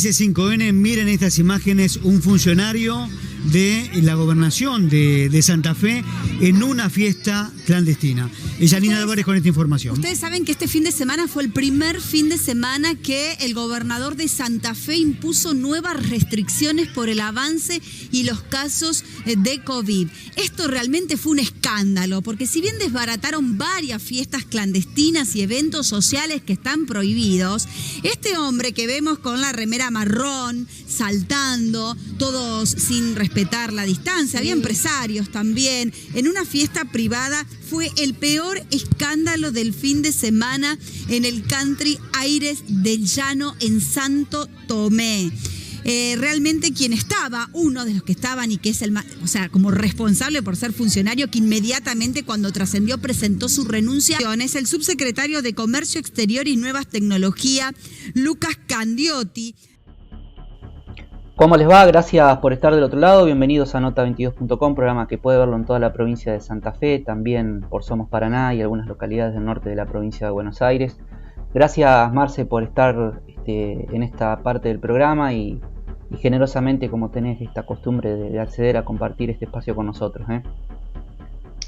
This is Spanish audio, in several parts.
Ese 5N, miren estas imágenes, un funcionario de la gobernación de Santa Fe en una fiesta clandestina. Yanina Álvarez con esta información. Ustedes saben que este fin de semana fue el primer fin de semana que el gobernador de Santa Fe impuso nuevas restricciones por el avance y los casos de COVID. Esto realmente fue un escándalo, porque si bien desbarataron varias fiestas clandestinas y eventos sociales que están prohibidos, este hombre que vemos con la remera marrón, saltando, todos sin respetar la distancia, había empresarios también, en una fiesta privada, fue el peor escándalo del fin de semana en el Country Aires del Llano en Santo Tomé. Realmente quien estaba, uno de los que estaban y que es el más, o sea, como responsable por ser funcionario, que inmediatamente cuando trascendió presentó su renuncia, es el subsecretario de Comercio Exterior y Nuevas Tecnologías, Lucas Candiotti. ¿Cómo les va? Gracias por estar del otro lado. Bienvenidos a Nota22.com, programa que puede verlo en toda la provincia de Santa Fe, también por Somos Paraná y algunas localidades del norte de la provincia de Buenos Aires. Gracias, Marce, por estar en esta parte del programa y generosamente, como tenés esta costumbre de acceder a compartir este espacio con nosotros.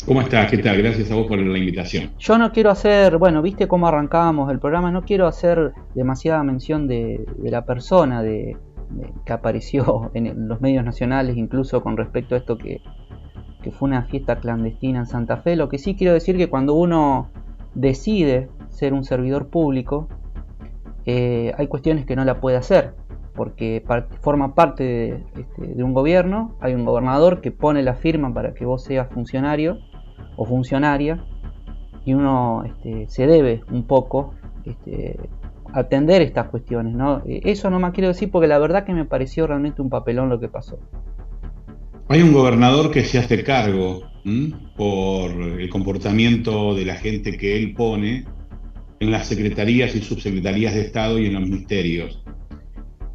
¿Cómo estás? ¿Qué tal? Gracias a vos por la invitación. Yo no quiero hacer, bueno, viste cómo arrancábamos el programa, no quiero hacer demasiada mención de la persona que apareció en los medios nacionales, incluso con respecto a esto que fue una fiesta clandestina en Santa Fe. Lo que sí quiero decir que cuando uno decide ser un servidor público, hay cuestiones que no la puede hacer, porque forma parte de un gobierno, hay un gobernador que pone la firma para que vos seas funcionario o funcionaria, y uno se debe un poco atender estas cuestiones, ¿no? Eso no más quiero decir, porque la verdad que me pareció realmente un papelón lo que pasó. Hay un gobernador que se hace cargo por el comportamiento de la gente que él pone en las secretarías y subsecretarías de Estado y en los ministerios.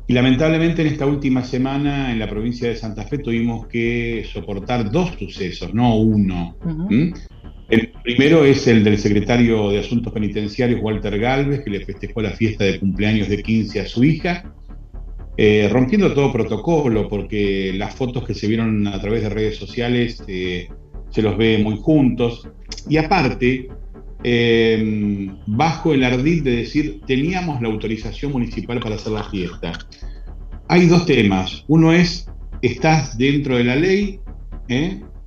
Y lamentablemente en esta última semana en la provincia de Santa Fe tuvimos que soportar dos sucesos, no uno. Uh-huh. El primero es el del secretario de Asuntos Penitenciarios, Walter Galvez, que le festejó la fiesta de cumpleaños de 15 a su hija, rompiendo todo protocolo, porque las fotos que se vieron a través de redes sociales se los ve muy juntos. Y aparte, bajo el ardid de decir, teníamos la autorización municipal para hacer la fiesta. Hay dos temas. Uno es, estás dentro de la ley,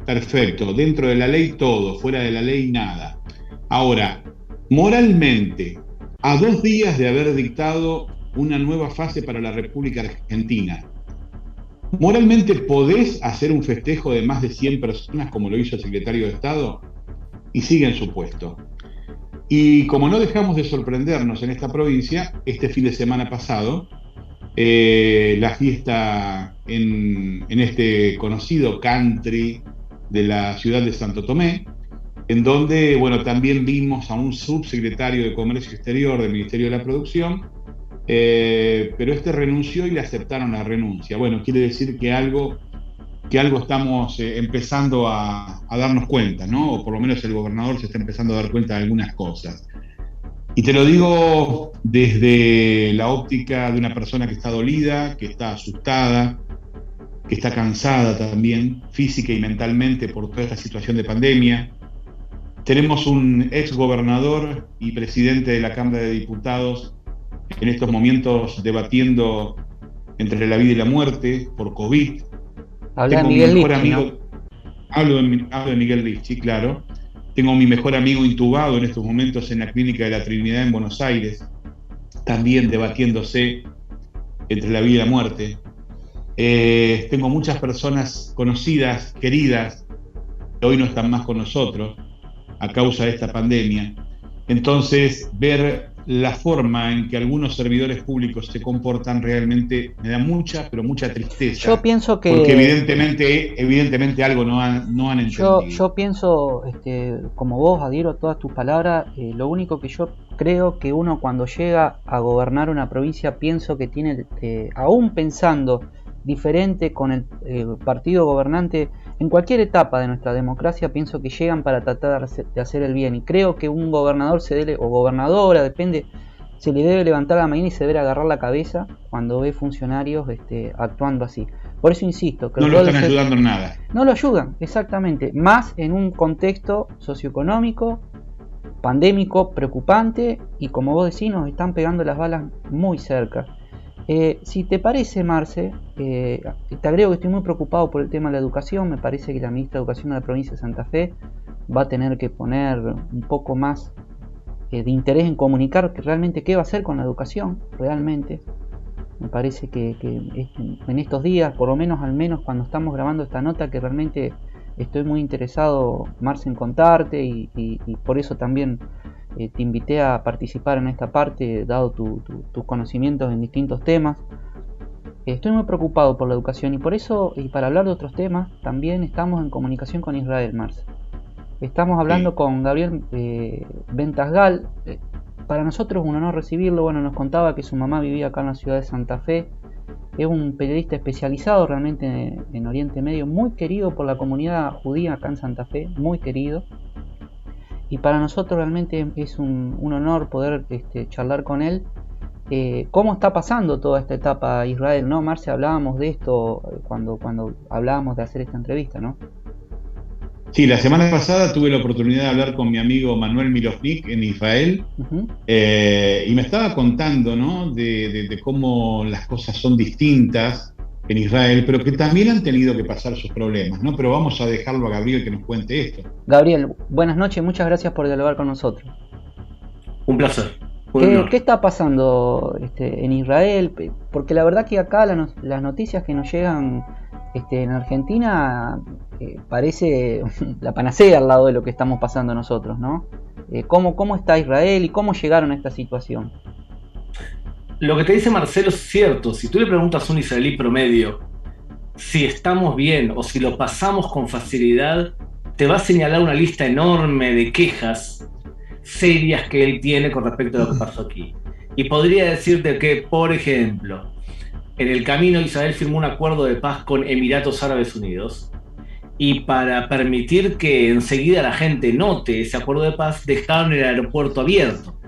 perfecto, dentro de la ley todo, fuera de la ley nada. Ahora, moralmente, a 2 días de haber dictado una nueva fase para la República Argentina, ¿moralmente podés hacer un festejo de más de 100 personas como lo hizo el secretario de Estado? Y sigue en su puesto. Y como no dejamos de sorprendernos en esta provincia, este fin de semana pasado, la fiesta en este conocido country de la ciudad de Santo Tomé, en donde, bueno, también vimos a un subsecretario de Comercio Exterior del Ministerio de la Producción, pero renunció y le aceptaron la renuncia. Bueno, quiere decir que algo estamos empezando a darnos cuenta, ¿no? O por lo menos el gobernador se está empezando a dar cuenta de algunas cosas. Y te lo digo desde la óptica de una persona que está dolida, que está asustada, que está cansada también, física y mentalmente, por toda esta situación de pandemia. Tenemos un ex gobernador y presidente de la Cámara de Diputados en estos momentos debatiendo entre la vida y la muerte por COVID. Habla de Miguel Lichi, ¿no? Hablo de Miguel Lichi, claro. Tengo a mi mejor amigo intubado en estos momentos en la Clínica de la Trinidad en Buenos Aires, también debatiéndose entre la vida y la muerte. Tengo muchas personas conocidas, queridas, que hoy no están más con nosotros a causa de esta pandemia. Entonces, ver la forma en que algunos servidores públicos se comportan realmente me da mucha, pero mucha tristeza. Yo pienso que... Porque evidentemente algo no han entendido. Yo pienso, como vos, adhiero a todas tus palabras. Lo único que yo creo que uno cuando llega a gobernar una provincia, pienso que tiene, aún pensando diferente con el partido gobernante, en cualquier etapa de nuestra democracia, pienso que llegan para tratar de hacer el bien. Y creo que un gobernador o gobernadora, depende se le debe levantar la mañana y se debe agarrar la cabeza cuando ve funcionarios actuando así. Por eso insisto, que no lo están ayudando en nada. No lo ayudan, exactamente. Más en un contexto socioeconómico, pandémico, preocupante, y como vos decís, nos están pegando las balas muy cerca. Si te parece, Marce, te agrego que estoy muy preocupado por el tema de la educación. Me parece que la ministra de Educación de la provincia de Santa Fe va a tener que poner un poco más de interés en comunicar realmente qué va a hacer con la educación, realmente. Me parece que en estos días, por lo menos al menos cuando estamos grabando esta nota, que realmente estoy muy interesado, Marce, en contarte, y por eso también te invité a participar en esta parte, dado tus conocimientos en distintos temas. Estoy muy preocupado por la educación, y por eso, y para hablar de otros temas, también estamos en comunicación con Israel, Marce. Estamos hablando con Gabriel Ventasgal. Para nosotros es un honor recibirlo. Bueno, nos contaba que su mamá vivía acá en la ciudad de Santa Fe. Es un periodista especializado realmente en Oriente Medio, muy querido por la comunidad judía acá en Santa Fe, muy querido. Y para nosotros realmente es un honor poder charlar con él. ¿Cómo está pasando toda esta etapa Israel, no, Marce? Hablábamos de esto cuando hablábamos de hacer esta entrevista, ¿no? Sí, la semana pasada tuve la oportunidad de hablar con mi amigo Manuel Milovnik en Israel, y me estaba contando, ¿no?, de cómo las cosas son distintas en Israel, pero que también han tenido que pasar sus problemas, ¿no? Pero vamos a dejarlo a Gabriel que nos cuente esto. Gabriel, buenas noches, muchas gracias por dialogar con nosotros. Un placer. ¿Qué está pasando en Israel? Porque la verdad que acá las noticias que nos llegan en Argentina parece la panacea al lado de lo que estamos pasando nosotros, ¿no? ¿Cómo está Israel y cómo llegaron a esta situación? Lo que te dice Marcelo es cierto. Si tú le preguntas a un israelí promedio si estamos bien o si lo pasamos con facilidad, te va a señalar una lista enorme de quejas serias que él tiene con respecto a lo que pasó aquí. Y podría decirte que, por ejemplo, en el camino Israel firmó un acuerdo de paz con Emiratos Árabes Unidos, y para permitir que enseguida la gente note ese acuerdo de paz, dejaron el aeropuerto abierto.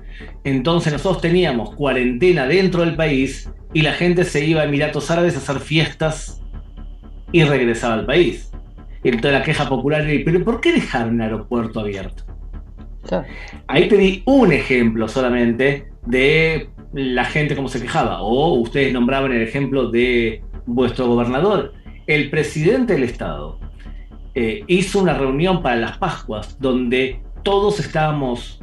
Entonces nosotros teníamos cuarentena dentro del país y la gente se iba a Emiratos Árabes a hacer fiestas y regresaba al país. Y entonces la queja popular era: ¿pero por qué dejaron el aeropuerto abierto? Claro. Ahí te di un ejemplo solamente de la gente cómo se quejaba. O ustedes nombraban el ejemplo de vuestro gobernador. El presidente del Estado hizo una reunión para las Pascuas donde todos estábamos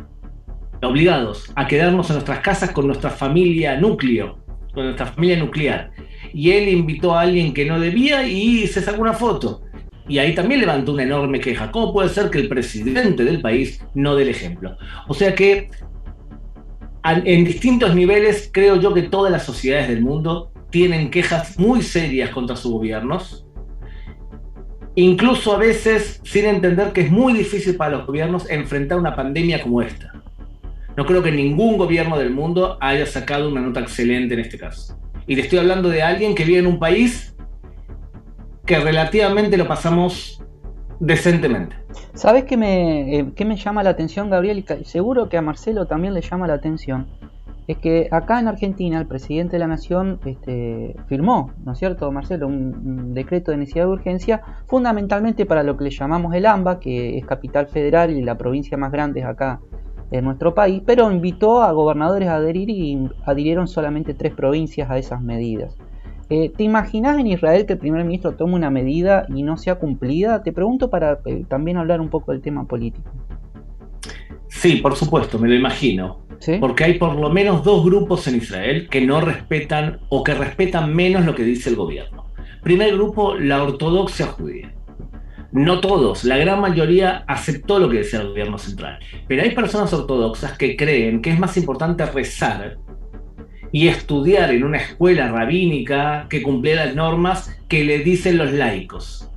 obligados a quedarnos en nuestras casas con nuestra familia núcleo, con nuestra familia nuclear. Y él invitó a alguien que no debía y se sacó una foto. Y ahí también levantó una enorme queja. ¿Cómo puede ser que el presidente del país no dé el ejemplo? O sea que en distintos niveles creo yo que todas las sociedades del mundo tienen quejas muy serias contra sus gobiernos, incluso a veces sin entender que es muy difícil para los gobiernos enfrentar una pandemia como esta. No creo que ningún gobierno del mundo haya sacado una nota excelente en este caso. Y le estoy hablando de alguien que vive en un país que relativamente lo pasamos decentemente. ¿Sabes qué me llama la atención, Gabriel? Y seguro que a Marcelo también le llama la atención. Es que acá en Argentina el presidente de la Nación firmó, ¿no es cierto, Marcelo?, un decreto de necesidad de urgencia, fundamentalmente para lo que le llamamos el AMBA, que es capital federal y la provincia más grande es acá en nuestro país, pero invitó a gobernadores a adherir y adhirieron solamente 3 provincias a esas medidas. ¿Te imaginas en Israel que el primer ministro tome una medida y no sea cumplida? Te pregunto para también hablar un poco del tema político. Sí, por supuesto, me lo imagino. ¿Sí? Porque hay por lo menos 2 grupos en Israel que no respetan o que respetan menos lo que dice el gobierno. Primer grupo, la ortodoxia judía. No todos, la gran mayoría aceptó lo que decía el gobierno central. Pero hay personas ortodoxas que creen que es más importante rezar y estudiar en una escuela rabínica que cumpliera las normas que le dicen los laicos.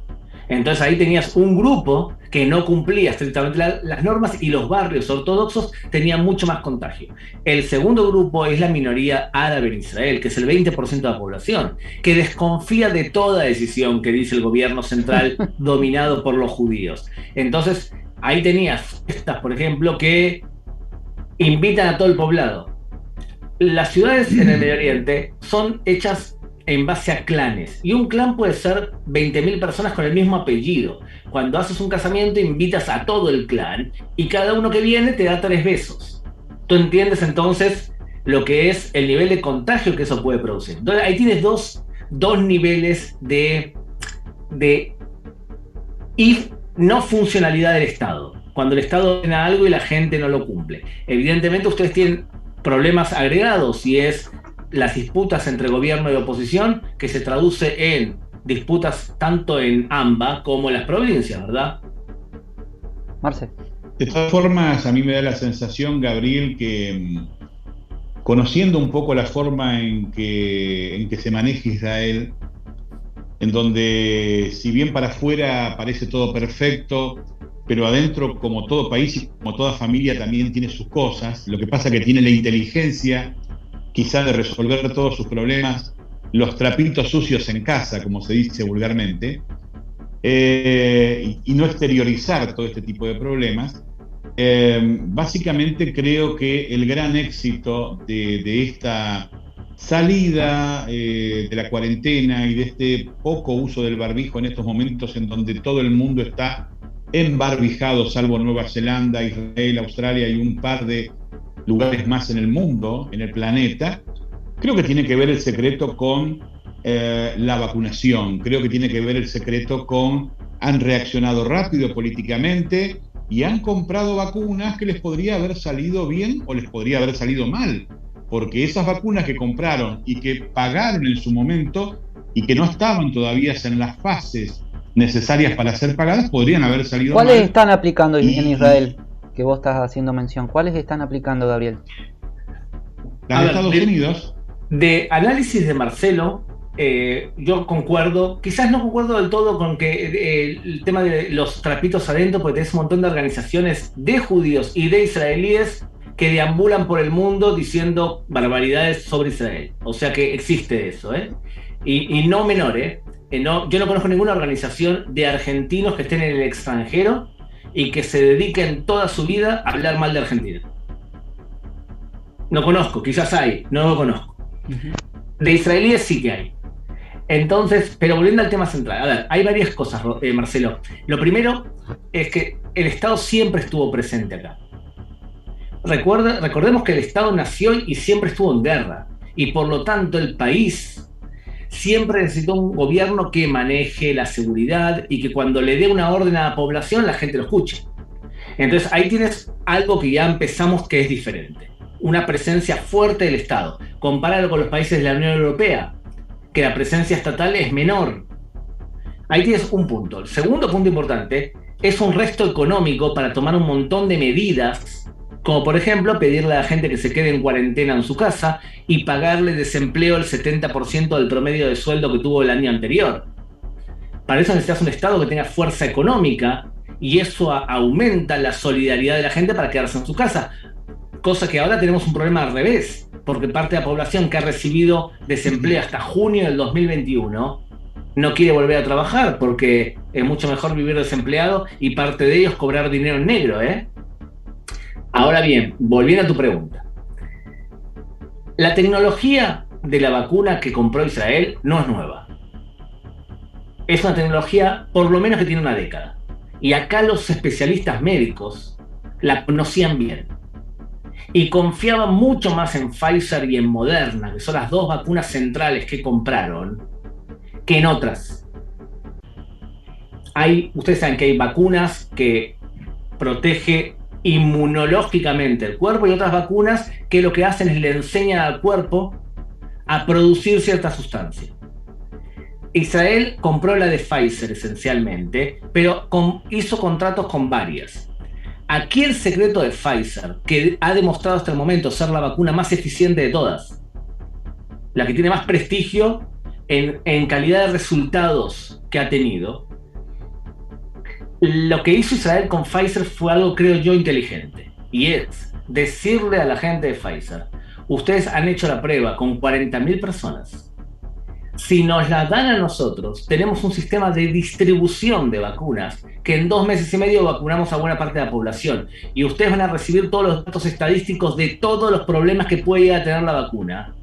Entonces ahí tenías un grupo que no cumplía estrictamente las normas y los barrios ortodoxos tenían mucho más contagio. El segundo grupo es la minoría árabe en Israel, que es el 20% de la población, que desconfía de toda decisión que dice el gobierno central dominado por los judíos. Entonces ahí tenías estas, por ejemplo, que invitan a todo el poblado las ciudades en el Medio Oriente son hechas en base a clanes, y un clan puede ser 20.000 personas con el mismo apellido. Cuando haces un casamiento invitas a todo el clan y cada uno que viene te da 3 besos. Tú entiendes entonces lo que es el nivel de contagio que eso puede producir. Entonces ahí tienes dos niveles de no funcionalidad del Estado. Cuando el Estado ordena algo y la gente no lo cumple. Evidentemente ustedes tienen problemas agregados, y es las disputas entre gobierno y oposición, que se traduce en disputas tanto en AMBA como en las provincias, ¿verdad? Marce. De todas formas, a mí me da la sensación, Gabriel, que conociendo un poco la forma en que se maneja Israel, en donde si bien para afuera parece todo perfecto, pero adentro, como todo país y como toda familia, también tiene sus cosas. Lo que pasa es que tiene la inteligencia quizá de resolver todos sus problemas, los trapitos sucios en casa, como se dice vulgarmente, y no exteriorizar todo este tipo de problemas. Básicamente creo que el gran éxito de esta salida de la cuarentena y de este poco uso del barbijo en estos momentos en donde todo el mundo está embarbijado, salvo Nueva Zelanda, Israel, Australia y un par de lugares más en el mundo, en el planeta, creo que tiene que ver el secreto con la vacunación. Creo que tiene que ver el secreto con han reaccionado rápido políticamente y han comprado vacunas que les podría haber salido bien o les podría haber salido mal, porque esas vacunas que compraron y que pagaron en su momento y que no estaban todavía en las fases necesarias para ser pagadas, podrían haber salido mal. ¿Cuáles están aplicando en Israel? Que vos estás haciendo mención. ¿Cuáles están aplicando, Gabriel? Las de Estados Unidos. De análisis de Marcelo, yo concuerdo, quizás no concuerdo del todo con que el tema de los trapitos adentro, porque tenés un montón de organizaciones de judíos y de israelíes que deambulan por el mundo diciendo barbaridades sobre Israel. O sea que existe eso, y no menor, yo no conozco ninguna organización de argentinos que estén en el extranjero y que se dediquen toda su vida a hablar mal de Argentina. No conozco, quizás hay, no lo conozco. De israelíes sí que hay. Entonces, pero volviendo al tema central, a ver, hay varias cosas, Marcelo. Lo primero es que el Estado siempre estuvo presente acá. Recordemos que el Estado nació y siempre estuvo en guerra, y por lo tanto el país siempre necesitó un gobierno que maneje la seguridad y que cuando le dé una orden a la población la gente lo escuche. Entonces ahí tienes algo que ya empezamos que es diferente. Una presencia fuerte del Estado. Compáralo con los países de la Unión Europea, que la presencia estatal es menor. Ahí tienes un punto. El segundo punto importante es un resto económico para tomar un montón de medidas, como por ejemplo pedirle a la gente que se quede en cuarentena en su casa y pagarle desempleo el 70% del promedio de sueldo que tuvo el año anterior. Para eso necesitas un Estado que tenga fuerza económica, y eso aumenta la solidaridad de la gente para quedarse en su casa. Cosa que ahora tenemos un problema al revés, porque parte de la población que ha recibido desempleo hasta junio del 2021 no quiere volver a trabajar porque es mucho mejor vivir desempleado y parte de ellos cobrar dinero en negro, Ahora bien, volviendo a tu pregunta. La tecnología de la vacuna que compró Israel no es nueva. Es una tecnología por lo menos que tiene una década. Y acá los especialistas médicos la conocían bien. Y confiaban mucho más en Pfizer y en Moderna, que son las 2 vacunas centrales que compraron, que en otras. Ustedes saben que hay vacunas que protegen inmunológicamente el cuerpo y otras vacunas que lo que hacen es le enseñan al cuerpo a producir cierta sustancia. Israel compró la de Pfizer esencialmente, pero hizo contratos con varias. Aquí el secreto de Pfizer, que ha demostrado hasta el momento ser la vacuna más eficiente de todas, la que tiene más prestigio en calidad de resultados que ha tenido, lo que hizo Israel con Pfizer fue algo, creo yo, inteligente. Y es decirle a la gente de Pfizer: ustedes han hecho la prueba con 40.000 personas. si nos la dan a nosotros, tenemos un sistema de distribución de vacunas, que en 2 meses y medio vacunamos a buena parte de la población. Y ustedes van a recibir todos los datos estadísticos de todos los problemas que puede llegar a tener la vacuna.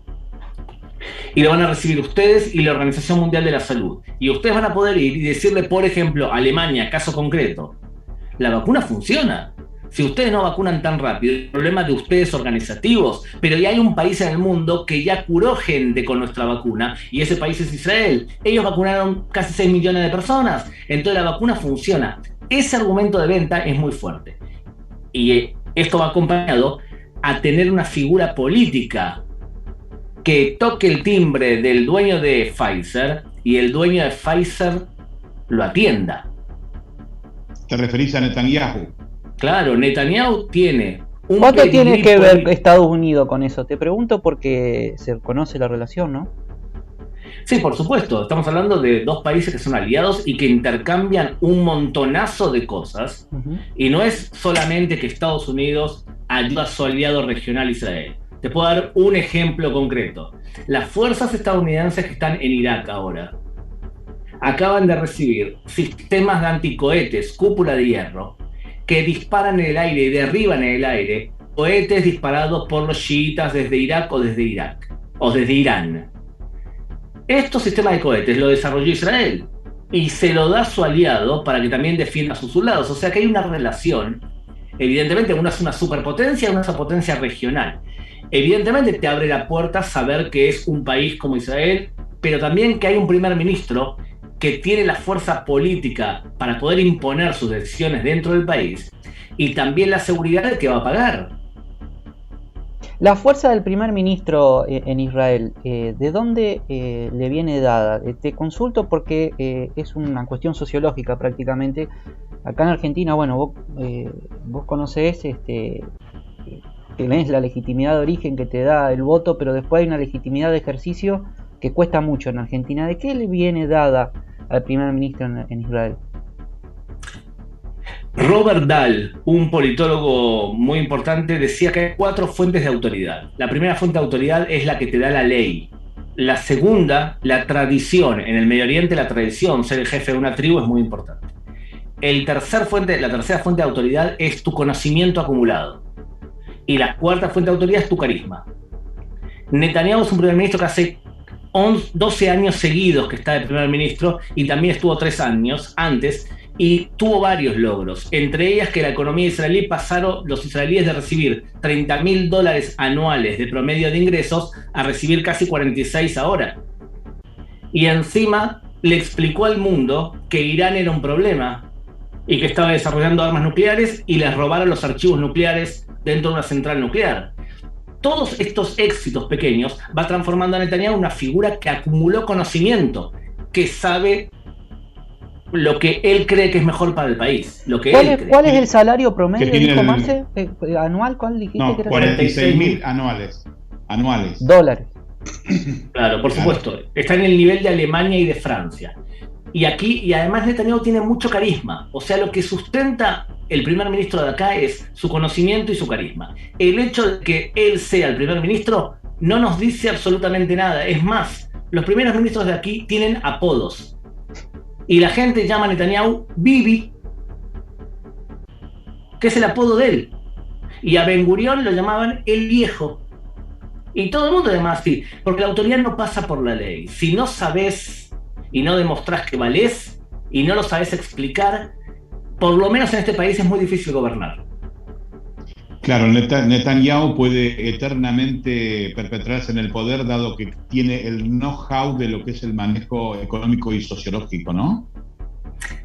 Y lo van a recibir ustedes y la Organización Mundial de la Salud. Y ustedes van a poder ir y decirle, por ejemplo, a Alemania, caso concreto, la vacuna funciona. Si ustedes no vacunan tan rápido, el problema de ustedes organizativos, pero ya hay un país en el mundo que ya curó gente con nuestra vacuna, y ese país es Israel. Ellos vacunaron casi 6 millones de personas, entonces la vacuna funciona. Ese argumento de venta es muy fuerte. Y esto va acompañado a tener una figura política que toque el timbre del dueño de Pfizer y el dueño de Pfizer lo atienda. ¿Te referís a Netanyahu? Claro, Netanyahu tiene un... ¿Cuánto tiene que ver Estados Unidos con eso? Te pregunto porque se conoce la relación, ¿no? Sí, por supuesto. Estamos hablando de 2 países que son aliados y que intercambian un montonazo de cosas. Y no es solamente que Estados Unidos ayuda a su aliado regional Israel. Te puedo dar un ejemplo concreto. Las fuerzas estadounidenses que están en Irak ahora acaban de recibir sistemas de anticohetes, cúpula de hierro, que disparan en el aire y derriban en el aire cohetes disparados por los chiitas desde Irak o desde Irán. Estos sistemas de cohetes lo desarrolló Israel y se lo da a su aliado para que también defienda a sus soldados. O sea que hay una relación. Evidentemente, una es una superpotencia y una es una potencia regional. Evidentemente te abre la puerta saber que es un país como Israel, pero también que hay un primer ministro que tiene la fuerza política para poder imponer sus decisiones dentro del país y también la seguridad de que va a pagar. La fuerza del primer ministro en Israel, ¿de dónde le viene dada? Te consulto porque es una cuestión sociológica prácticamente. Acá en Argentina, bueno, vos conocés, tenés la legitimidad de origen que te da el voto, pero después hay una legitimidad de ejercicio que cuesta mucho en Argentina. ¿De qué le viene dada al primer ministro en Israel? Robert Dahl, un politólogo muy importante, decía que hay 4 fuentes de autoridad. La primera fuente de autoridad es la que te da la ley. La segunda, la tradición. En el Medio Oriente, la tradición, ser el jefe de una tribu es muy importante. La tercera fuente de autoridad es tu conocimiento acumulado. Y la cuarta fuente de autoridad es tu carisma. Netanyahu es un primer ministro que hace 12 años seguidos que está de primer ministro y también estuvo 3 años antes y tuvo varios logros, entre ellas que la economía israelí pasaron los israelíes de recibir $30.000 anuales de promedio de ingresos a recibir casi 46 ahora. Y encima le explicó al mundo que Irán era un problema y que estaba desarrollando armas nucleares y les robaron los archivos nucleares dentro de una central nuclear. Todos estos éxitos pequeños va transformando a Netanyahu en una figura que acumuló conocimiento, que sabe lo que él cree que es mejor para el país. ¿Cuál es el salario promedio, dijo Marce? ¿Anual? ¿Cuál dijiste? No, 46.000 anuales. Dólares. Claro, por supuesto. Está en el nivel de Alemania y de Francia. Y además Netanyahu tiene mucho carisma. O sea, lo que sustenta el primer ministro de acá es su conocimiento y su carisma. El hecho de que él sea el primer ministro no nos dice absolutamente nada. Es más, los primeros ministros de aquí tienen apodos. Y la gente llama a Netanyahu Bibi, que es el apodo de él. Y a Ben Gurión lo llamaban el viejo. Y todo el mundo lo llama así, porque la autoridad no pasa por la ley. Si no sabes y no demostrás que valés y no lo sabes explicar, por lo menos en este país es muy difícil gobernar. Claro, Netanyahu puede eternamente perpetrarse en el poder dado que tiene el know-how de lo que es el manejo económico y sociológico, ¿no?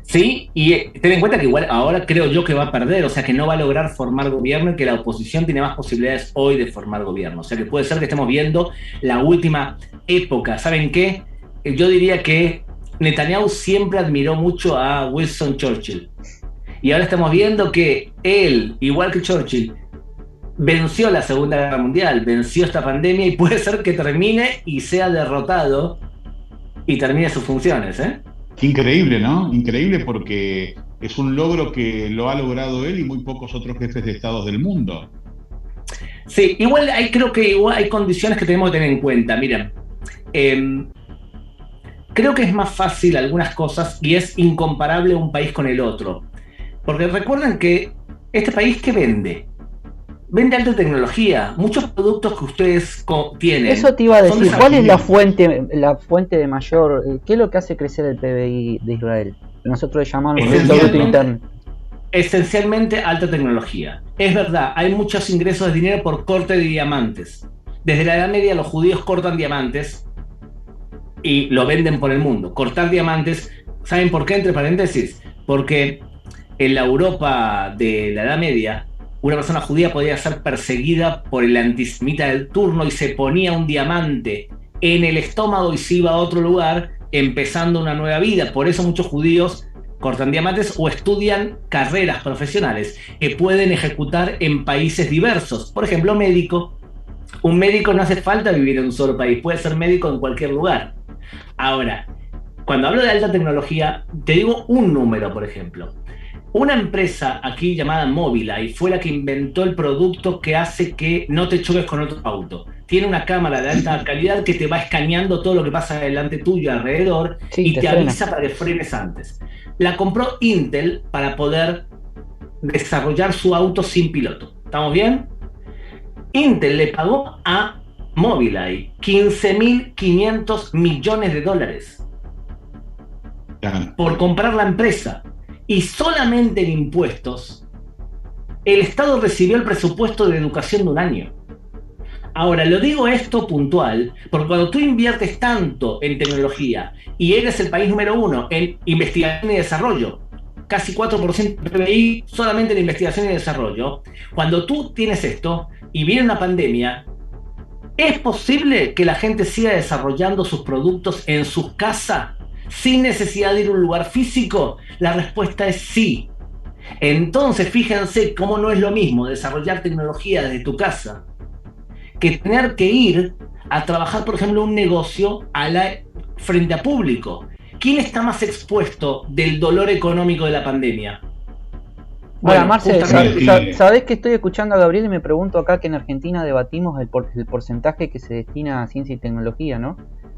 Sí, y ten en cuenta que igual ahora creo yo que va a perder, o sea que no va a lograr formar gobierno y que la oposición tiene más posibilidades hoy de formar gobierno. O sea que puede ser que estemos viendo la última época. ¿Saben qué? Yo diría que Netanyahu siempre admiró mucho a Winston Churchill. Y ahora estamos viendo que él, igual que Churchill, venció la Segunda Guerra Mundial, venció esta pandemia y puede ser que termine y sea derrotado y termine sus funciones, ¿eh? Increíble, ¿no? Increíble porque es un logro que lo ha logrado él y muy pocos otros jefes de estados del mundo. Sí, creo que igual hay condiciones que tenemos que tener en cuenta. Miren, creo que es más fácil algunas cosas y es incomparable un país con el otro. Porque recuerden que este país, ¿qué vende? Vende alta tecnología. Muchos productos que ustedes tienen. Eso te iba a decir. ¿Cuál es la fuente de mayor? ¿Qué es lo que hace crecer el PBI de Israel? Nosotros le llamamos Producto Bruto Interno. Esencialmente alta tecnología. Es verdad, hay muchos ingresos de dinero por corte de diamantes. Desde la Edad Media los judíos cortan diamantes y lo venden por el mundo. Cortar diamantes, ¿saben por qué? Entre paréntesis, porque en la Europa de la Edad Media, una persona judía podía ser perseguida por el antisemita del turno y se ponía un diamante en el estómago y se iba a otro lugar empezando una nueva vida. Por eso muchos judíos cortan diamantes o estudian carreras profesionales que pueden ejecutar en países diversos. Por ejemplo, médico. Un médico no hace falta vivir en un solo país, puede ser médico en cualquier lugar. Ahora, cuando hablo de alta tecnología, te digo un número, por ejemplo. Una empresa aquí llamada Mobileye fue la que inventó el producto que hace que no te choques con otro auto. Tiene una cámara de alta calidad que te va escaneando todo lo que pasa delante tuyo, alrededor, y te avisa para que frenes antes. La compró Intel para poder desarrollar su auto sin piloto. ¿Estamos bien? Intel le pagó a Mobileye $15.500 millones por comprar la empresa. Y solamente en impuestos, el Estado recibió el presupuesto de educación de un año. Ahora, lo digo esto puntual, porque cuando tú inviertes tanto en tecnología y eres el país número 1 en investigación y desarrollo, casi 4% del PBI solamente en investigación y desarrollo, cuando tú tienes esto y viene una pandemia, ¿es posible que la gente siga desarrollando sus productos en sus casas sin necesidad de ir a un lugar físico? La respuesta es sí. Entonces, fíjense cómo no es lo mismo desarrollar tecnología desde tu casa que tener que ir a trabajar, por ejemplo, un negocio frente a público. ¿Quién está más expuesto del dolor económico de la pandemia? Bueno, Marce, ¿sabés que estoy escuchando a Gabriel y me pregunto acá que en Argentina debatimos el porcentaje que se destina a ciencia y tecnología, ¿no?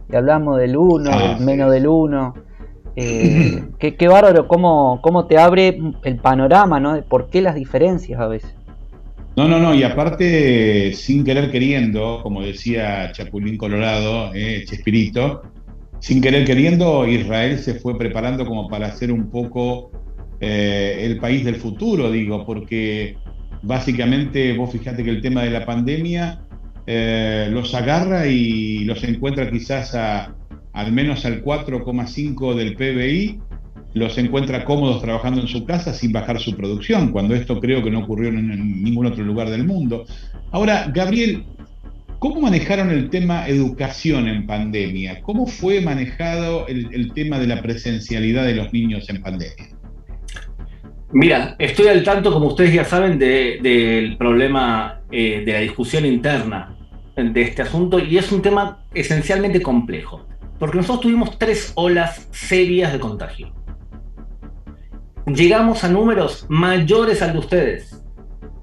Y hablamos del 1, del menos del 1. Qué bárbaro cómo te abre el panorama, ¿no? De por qué las diferencias a veces. No, y aparte, sin querer queriendo, como decía Chapulín Colorado, Chespirito, sin querer queriendo, Israel se fue preparando como para ser un poco el país del futuro, digo, porque básicamente vos fijate que el tema de la pandemia los agarra y los encuentra quizás al menos al 4,5 del PBI, los encuentra cómodos trabajando en su casa sin bajar su producción, cuando esto creo que no ocurrió en ningún otro lugar del mundo. Ahora, Gabriel, ¿cómo manejaron el tema educación en pandemia? ¿Cómo fue manejado el tema de la presencialidad de los niños en pandemia? Mira, estoy al tanto, como ustedes ya saben, del problema de la discusión interna de este asunto, y es un tema esencialmente complejo, porque nosotros tuvimos 3 olas serias de contagio. Llegamos a números mayores al de ustedes,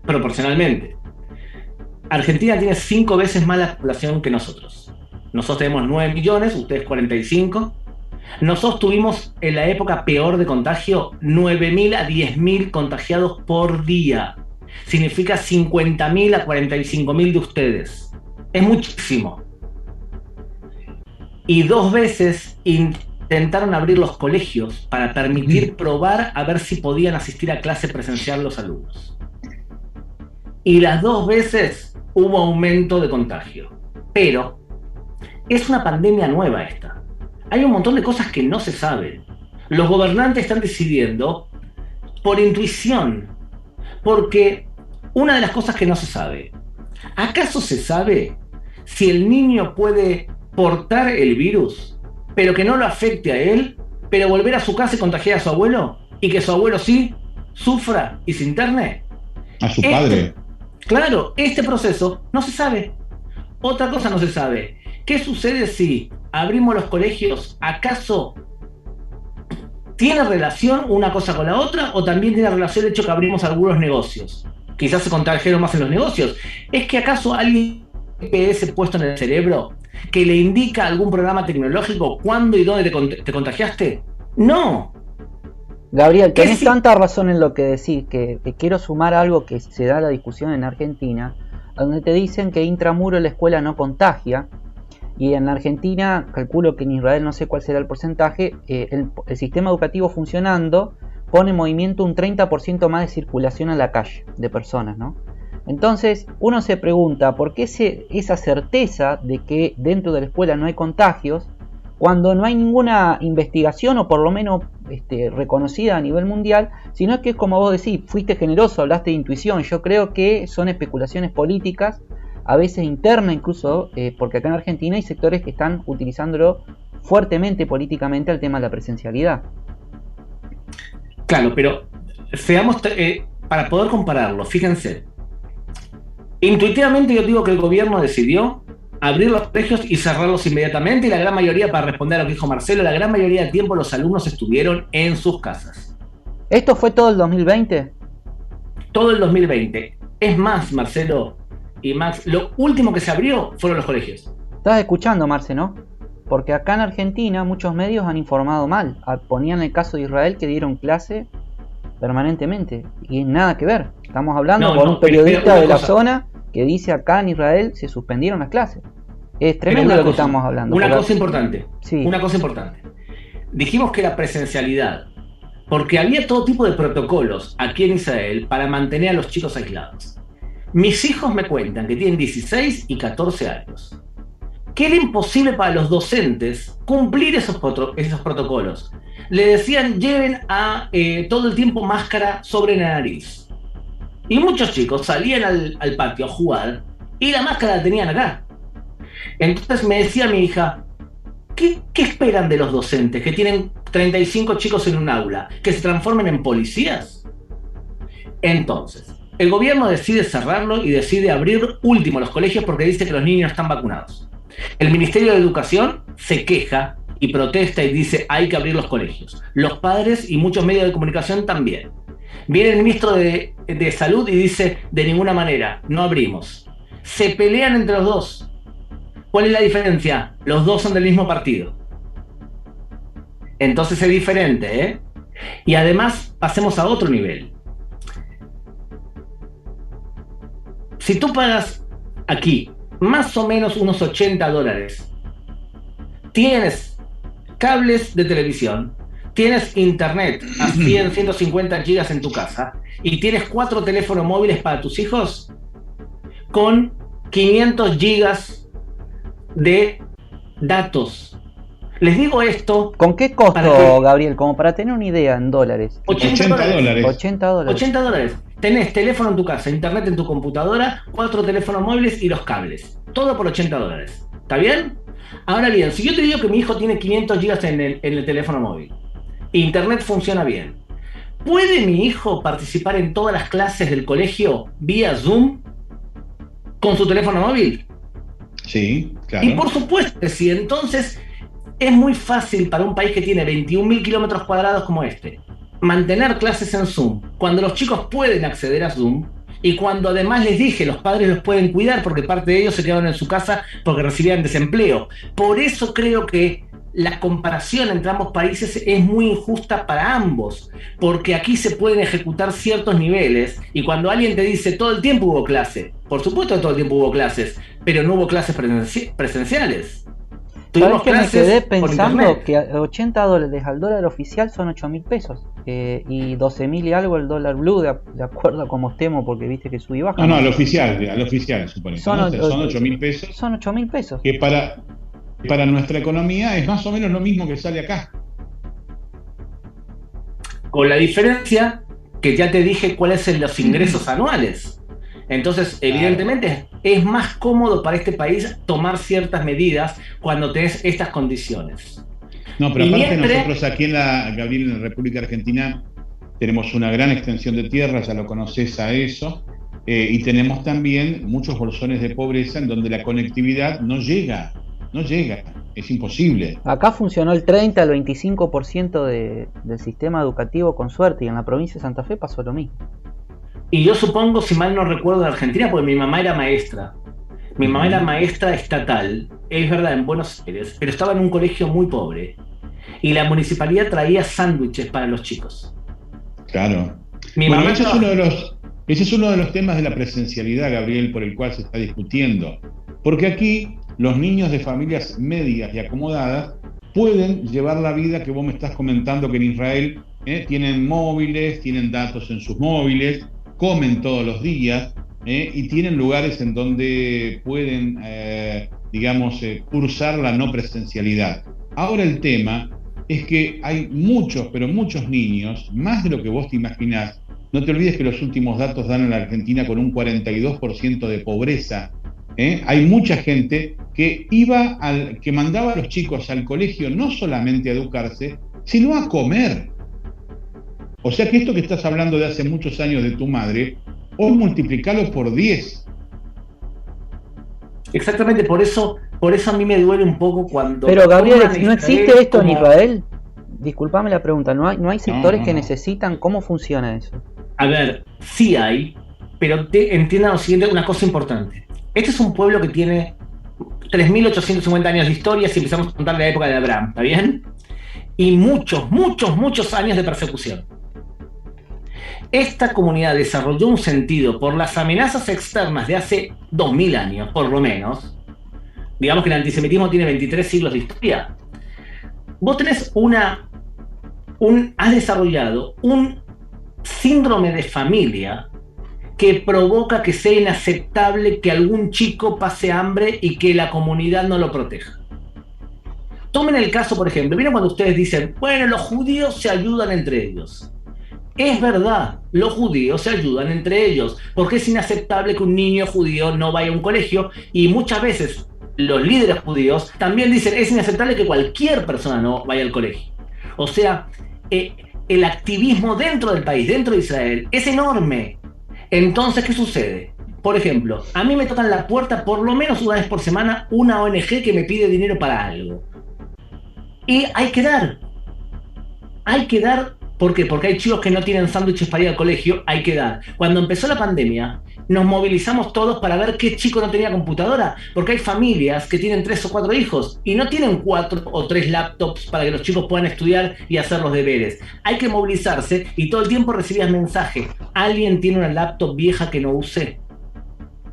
proporcionalmente. Argentina tiene 5 veces más la población que nosotros. Nosotros tenemos 9 millones, ustedes 45. Nosotros tuvimos en la época peor de contagio 9.000 a 10.000 contagiados por día. Significa 50.000 a 45.000 de ustedes. Es muchísimo. Y 2 veces intentaron abrir los colegios para permitir probar a ver si podían asistir a clase presencial los alumnos. Y las 2 veces hubo aumento de contagio. Pero es una pandemia nueva esta. Hay un montón de cosas que no se saben. Los gobernantes están decidiendo por intuición, porque una de las cosas que no se sabe, ¿acaso se sabe si el niño puede portar el virus, pero que no lo afecte a él, pero volver a su casa y contagiar a su abuelo, y que su abuelo sí sufra y se interne? A su padre. Claro, este proceso no se sabe. Otra cosa no se sabe. ¿Qué sucede si abrimos los colegios? ¿Acaso tiene relación una cosa con la otra, o también tiene relación el hecho que abrimos algunos negocios? Quizás se contagiaron más en los negocios. ¿Es que acaso alguien tiene GPS puesto en el cerebro que le indica algún programa tecnológico cuándo y dónde te contagiaste? No. Gabriel, tenés tanta razón en lo que decís, que quiero sumar algo que se da la discusión en Argentina, donde te dicen que intramuro la escuela no contagia, y en Argentina, calculo que en Israel no sé cuál será el porcentaje, el sistema educativo funcionando pone en movimiento un 30% más de circulación en la calle de personas, ¿no? Entonces uno se pregunta por qué esa certeza de que dentro de la escuela no hay contagios, cuando no hay ninguna investigación o por lo menos reconocida a nivel mundial, sino que es como vos decís, fuiste generoso, hablaste de intuición. Yo creo que son especulaciones políticas, a veces internas incluso, porque acá en Argentina hay sectores que están utilizándolo fuertemente políticamente al tema de la presencialidad. Claro, pero seamos, para poder compararlo, fíjense, intuitivamente yo digo que el gobierno decidió abrir los colegios y cerrarlos inmediatamente, y la gran mayoría, para responder a lo que dijo Marcelo, la gran mayoría del tiempo los alumnos estuvieron en sus casas. ¿Esto fue todo el 2020? Todo el 2020. Es más, Marcelo y Max, lo último que se abrió fueron los colegios. Estás escuchando, Marce, ¿no? Porque acá en Argentina muchos medios han informado mal. Ponían el caso de Israel, que dieron clase permanentemente, y nada que ver. Estamos hablando con un periodista de la zona que dice acá en Israel se suspendieron las clases. Es tremendo lo que estamos hablando. Una cosa importante. Sí. Una cosa importante. Dijimos que la presencialidad, porque había todo tipo de protocolos aquí en Israel para mantener a los chicos aislados. Mis hijos me cuentan que tienen 16 y 14 años. Que era imposible para los docentes cumplir esos protocolos. Le decían, lleven todo el tiempo máscara sobre la nariz. Y muchos chicos salían al patio a jugar y la máscara la tenían acá. Entonces me decía mi hija, ¿qué esperan de los docentes que tienen 35 chicos en un aula? ¿Que se transformen en policías? Entonces, el gobierno decide cerrarlo y decide abrir último los colegios porque dice que los niños no están vacunados. El Ministerio de Educación se queja y protesta y dice hay que abrir los colegios. Los padres y muchos medios de comunicación también. Viene el ministro de Salud y dice de ninguna manera, no abrimos. Se pelean entre los dos. ¿Cuál es la diferencia? Los dos son del mismo partido. Entonces es diferente, ¿eh? Y además pasemos a otro nivel. Si tú pagas aquí más o menos unos $80, tienes cables de televisión, tienes internet a 100, 150 gigas en tu casa y tienes 4 teléfonos móviles para tus hijos con 500 gigas de datos. Les digo esto... ¿Con qué costo, Gabriel? Como para tener una idea en dólares. $80. $80. Tenés teléfono en tu casa, internet en tu computadora, 4 teléfonos móviles y los cables. Todo por $80. ¿Está bien? Ahora bien, si yo te digo que mi hijo tiene 500 gigas en el teléfono móvil, internet funciona bien, ¿puede mi hijo participar en todas las clases del colegio vía Zoom con su teléfono móvil? Sí, claro. Y por supuesto que sí. Entonces es muy fácil para un país que tiene 21.000 kilómetros cuadrados como este mantener clases en Zoom cuando los chicos pueden acceder a Zoom y cuando además les dije los padres los pueden cuidar porque parte de ellos se quedaron en su casa porque recibían desempleo. Por eso creo que la comparación entre ambos países es muy injusta para ambos, porque aquí se pueden ejecutar ciertos niveles y cuando alguien te dice todo el tiempo hubo clase, por supuesto que todo el tiempo hubo clases, pero no hubo clases presenciales. ¿Sabes que me quedé pensando que $80 al dólar oficial son 8.000 pesos? Y 12.000 y algo el dólar blue, de acuerdo a cómo estemos, porque viste que sube y baja. No, al oficial, suponemos. Son 8.000 pesos. Son 8.000 pesos. Que para nuestra economía es más o menos lo mismo que sale acá. Con la diferencia que ya te dije cuáles son los ingresos anuales. Entonces, evidentemente, es más cómodo para este país tomar ciertas medidas cuando tenés estas condiciones. No, pero aparte nosotros aquí en la República Argentina tenemos una gran extensión de tierra, ya lo conocés a eso, y tenemos también muchos bolsones de pobreza en donde la conectividad no llega, es imposible. Acá funcionó el 30 al 25% del sistema educativo con suerte, y en la provincia de Santa Fe pasó lo mismo. Y yo supongo, si mal no recuerdo, en Argentina, porque mi mamá era maestra. Mi mamá era maestra estatal es verdad, en Buenos Aires, pero estaba en un colegio muy pobre. Y la municipalidad traía sándwiches para los chicos. Claro. Bueno, ese es uno de los temas de la presencialidad, Gabriel, por el cual se está discutiendo. Porque aquí los niños de familias medias y acomodadas pueden llevar la vida que vos me estás comentando que en Israel tienen móviles, tienen datos en sus móviles, comen todos los días y tienen lugares en donde pueden, cursar la no presencialidad. Ahora el tema es que hay muchos, pero muchos niños, más de lo que vos te imaginás. No te olvides que los últimos datos dan a la Argentina con un 42% de pobreza. Hay mucha gente que que mandaba a los chicos al colegio no solamente a educarse, sino a comer. O sea que esto que estás hablando de hace muchos años de tu madre, hoy multiplicalo por 10. Exactamente, por eso a mí me duele un poco cuando... Pero Gabriel, ¿no existe esto en Israel? Disculpame la pregunta, ¿no hay sectores que necesitan? ¿Cómo funciona eso? A ver, sí hay, pero entiendan lo siguiente, una cosa importante. Este es un pueblo que tiene 3.850 años de historia si empezamos a contar la época de Abraham, ¿está bien? Y muchos años de persecución. Esta comunidad desarrolló un sentido por las amenazas externas de hace 2000 años, por lo menos. Digamos que el antisemitismo tiene 23 siglos de historia. Vos tenés has desarrollado un síndrome de familia que provoca que sea inaceptable que algún chico pase hambre y que la comunidad no lo proteja. Tomen el caso, por ejemplo, ¿vieron cuando ustedes dicen, bueno, los judíos se ayudan entre ellos? Es verdad, los judíos se ayudan entre ellos, porque es inaceptable que un niño judío no vaya a un colegio, y muchas veces los líderes judíos también dicen, es inaceptable que cualquier persona no vaya al colegio. O sea, el activismo dentro del país, dentro de Israel, es enorme. Entonces, ¿qué sucede? Por ejemplo, a mí me tocan la puerta por lo menos una vez por semana una ONG que me pide dinero para algo. Y hay que dar. ¿Por qué? Porque hay chicos que no tienen sándwiches para ir al colegio, hay que dar. Cuando empezó la pandemia, nos movilizamos todos para ver qué chico no tenía computadora, porque hay familias que tienen 3 o 4 hijos y no tienen 4 o 3 laptops para que los chicos puedan estudiar y hacer los deberes. Hay que movilizarse y todo el tiempo recibías mensaje. ¿Alguien tiene una laptop vieja que no use?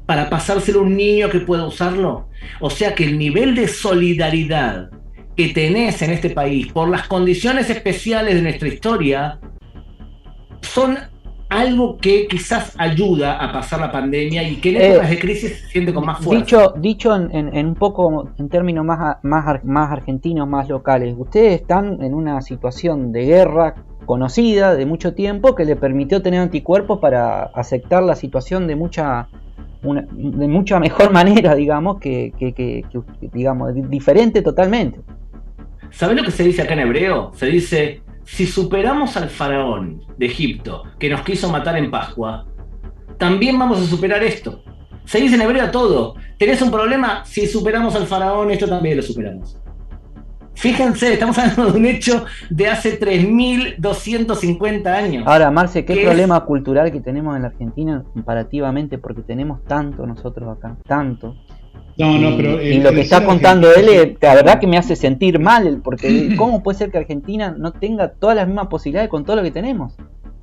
Para pasárselo a un niño que pueda usarlo. O sea que el nivel de solidaridad que tenés en este país por las condiciones especiales de nuestra historia son algo que quizás ayuda a pasar la pandemia y que en épocas de crisis se siente con más fuerza. Dicho en un poco en términos más argentinos, más locales, ustedes están en una situación de guerra conocida de mucho tiempo que le permitió tener anticuerpos para aceptar la situación de mucha mejor manera, digamos, que digamos, diferente totalmente. ¿Sabés lo que se dice acá en hebreo? Se dice, si superamos al faraón de Egipto, que nos quiso matar en Pascua, también vamos a superar esto. Se dice en hebreo todo. ¿Tenés un problema? Si superamos al faraón, esto también lo superamos. Fíjense, estamos hablando de un hecho de hace 3.250 años. Ahora, Marce, ¿qué problema cultural que tenemos en la Argentina comparativamente? Porque tenemos tanto nosotros acá, tanto. Pero y lo que está contando él, la verdad que me hace sentir mal, porque ¿cómo puede ser que Argentina no tenga todas las mismas posibilidades con todo lo que tenemos?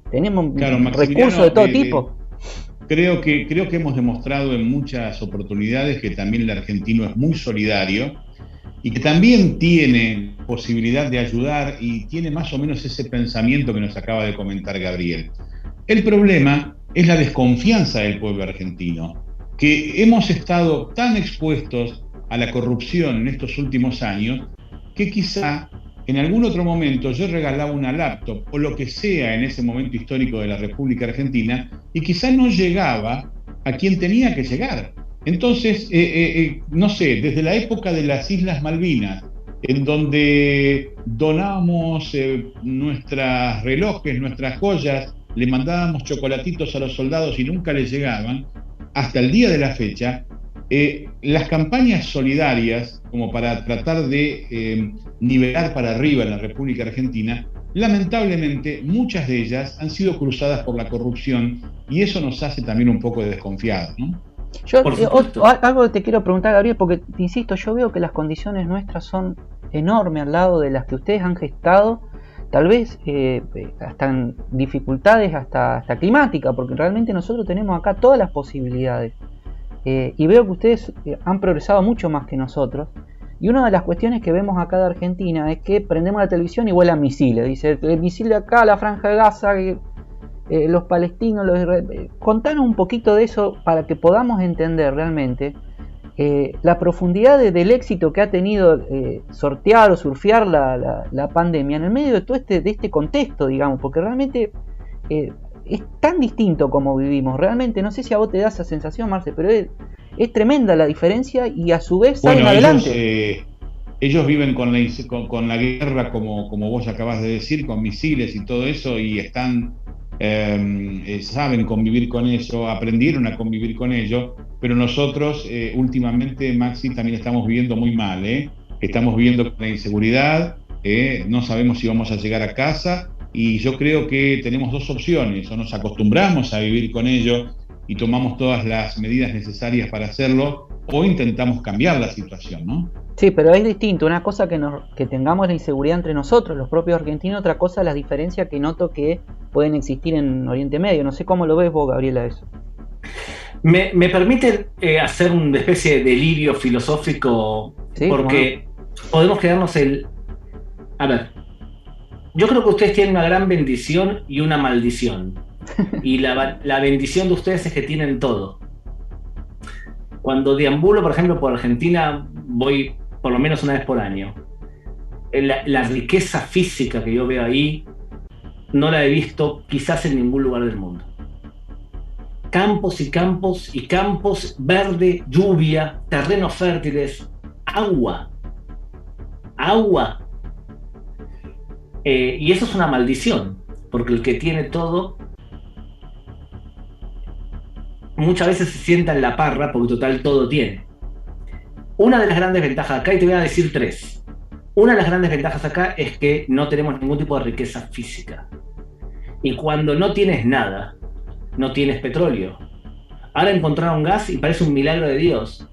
Tenemos recursos de todo tipo. Creo que hemos demostrado en muchas oportunidades que también el argentino es muy solidario y que también tiene posibilidad de ayudar y tiene más o menos ese pensamiento que nos acaba de comentar Gabriel. El problema es la desconfianza del pueblo argentino, que hemos estado tan expuestos a la corrupción en estos últimos años que quizá en algún otro momento yo regalaba una laptop o lo que sea en ese momento histórico de la República Argentina y quizá no llegaba a quien tenía que llegar. Entonces, no sé, desde la época de las Islas Malvinas, en donde donábamos nuestros relojes, nuestras joyas, le mandábamos chocolatitos a los soldados y nunca les llegaban, hasta el día de la fecha, las campañas solidarias, como para tratar de nivelar para arriba en la República Argentina, lamentablemente muchas de ellas han sido cruzadas por la corrupción y eso nos hace también un poco de desconfiados, ¿no? Algo te quiero preguntar, Gabriel, porque te insisto, yo veo que las condiciones nuestras son enormes al lado de las que ustedes han gestado, tal vez hasta en dificultades hasta climáticas, porque realmente nosotros tenemos acá todas las posibilidades. Y veo que ustedes han progresado mucho más que nosotros. Y una de las cuestiones que vemos acá de Argentina es que prendemos la televisión y vuelan misiles. Dice, el misil de acá, la Franja de Gaza, los palestinos, contanos un poquito de eso para que podamos entender realmente la profundidad del éxito que ha tenido sortear o surfear la pandemia en el medio de todo este contexto, digamos, porque realmente es tan distinto como vivimos. Realmente, no sé si a vos te da esa sensación, Marce, pero es tremenda la diferencia y a su vez salen adelante. Ellos viven con la guerra, como vos acabas de decir, con misiles y todo eso, y están saben convivir con eso, aprendieron a convivir con ello, pero nosotros últimamente, Maxi, también estamos viviendo muy mal, estamos viviendo con la inseguridad, no sabemos si vamos a llegar a casa, y yo creo que tenemos dos opciones: o nos acostumbramos a vivir con ello y tomamos todas las medidas necesarias para hacerlo, o intentamos cambiar la situación, ¿no? Sí, pero es distinto. Una cosa que tengamos la inseguridad entre nosotros, los propios argentinos, otra cosa las diferencias que noto que pueden existir en Oriente Medio. No sé cómo lo ves vos, Gabriela, eso. ¿Me permite hacer una especie de delirio filosófico? ¿Sí? Porque podemos quedarnos A ver, yo creo que ustedes tienen una gran bendición y una maldición. Y la bendición de ustedes es que tienen todo. Cuando deambulo, por ejemplo, por Argentina, voy por lo menos una vez por año. La riqueza física que yo veo ahí no la he visto quizás en ningún lugar del mundo. Campos y campos y campos, verde, lluvia, terrenos fértiles, agua. Y eso es una maldición, porque el que tiene todo muchas veces se sienta en la parra, porque total todo tiene. Una de las grandes ventajas acá, y te voy a decir tres. Una de las grandes ventajas acá es que no tenemos ningún tipo de riqueza física. Y cuando no tienes nada, no tienes petróleo. Ahora encontraron gas y parece un milagro de Dios.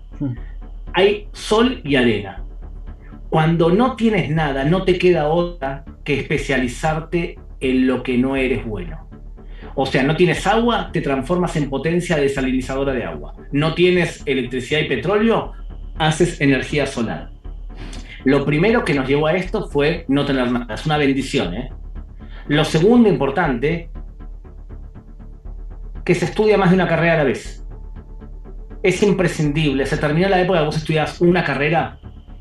Hay sol y arena. Cuando no tienes nada, no te queda otra que especializarte en lo que no eres bueno. O sea, no tienes agua, te transformas en potencia desalinizadora de agua. No tienes electricidad y petróleo, haces energía solar. Lo primero que nos llevó a esto fue no tener nada. Es una bendición, ¿eh? Lo segundo importante, que se estudia más de una carrera a la vez. Es imprescindible. Se terminó la época que vos estudiabas una carrera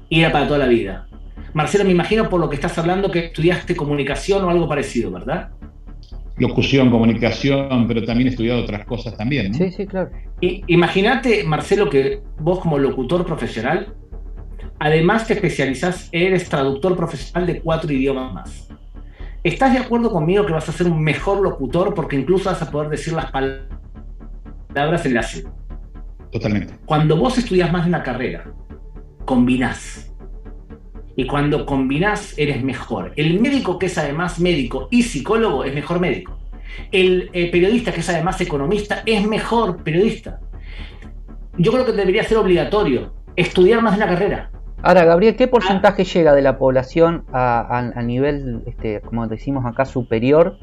y era para toda la vida. Marcelo, me imagino por lo que estás hablando que estudiaste comunicación o algo parecido, ¿verdad? Locución, comunicación, pero también he estudiado otras cosas también, ¿no? Sí, sí, claro. Imagínate, Marcelo, que vos como locutor profesional, además te especializás, eres traductor profesional de 4 idiomas más. ¿Estás de acuerdo conmigo que vas a ser un mejor locutor porque incluso vas a poder decir las palabras en la C? Totalmente. Cuando vos estudias más de una carrera, combinás. Y cuando combinás, eres mejor. El médico que es además médico y psicólogo es mejor médico. El periodista que es además economista es mejor periodista. Yo creo que debería ser obligatorio estudiar más de una carrera. Ahora, Gabriel, ¿qué porcentaje llega de la población a nivel, como decimos acá, superior,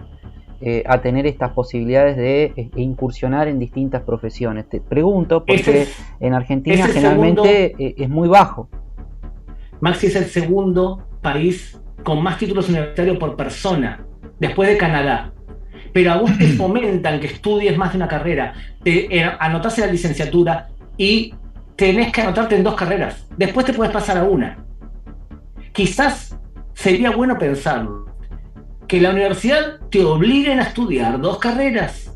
a tener estas posibilidades de incursionar en distintas profesiones? Te pregunto porque en Argentina generalmente es muy bajo. Maxi es el segundo país con más títulos universitarios por persona, después de Canadá. Pero a vos te fomentan que estudies más de una carrera, te anotás en la licenciatura y tenés que anotarte en 2 carreras. Después te puedes pasar a una. Quizás sería bueno pensarlo, que la universidad te obliguen a estudiar 2 carreras.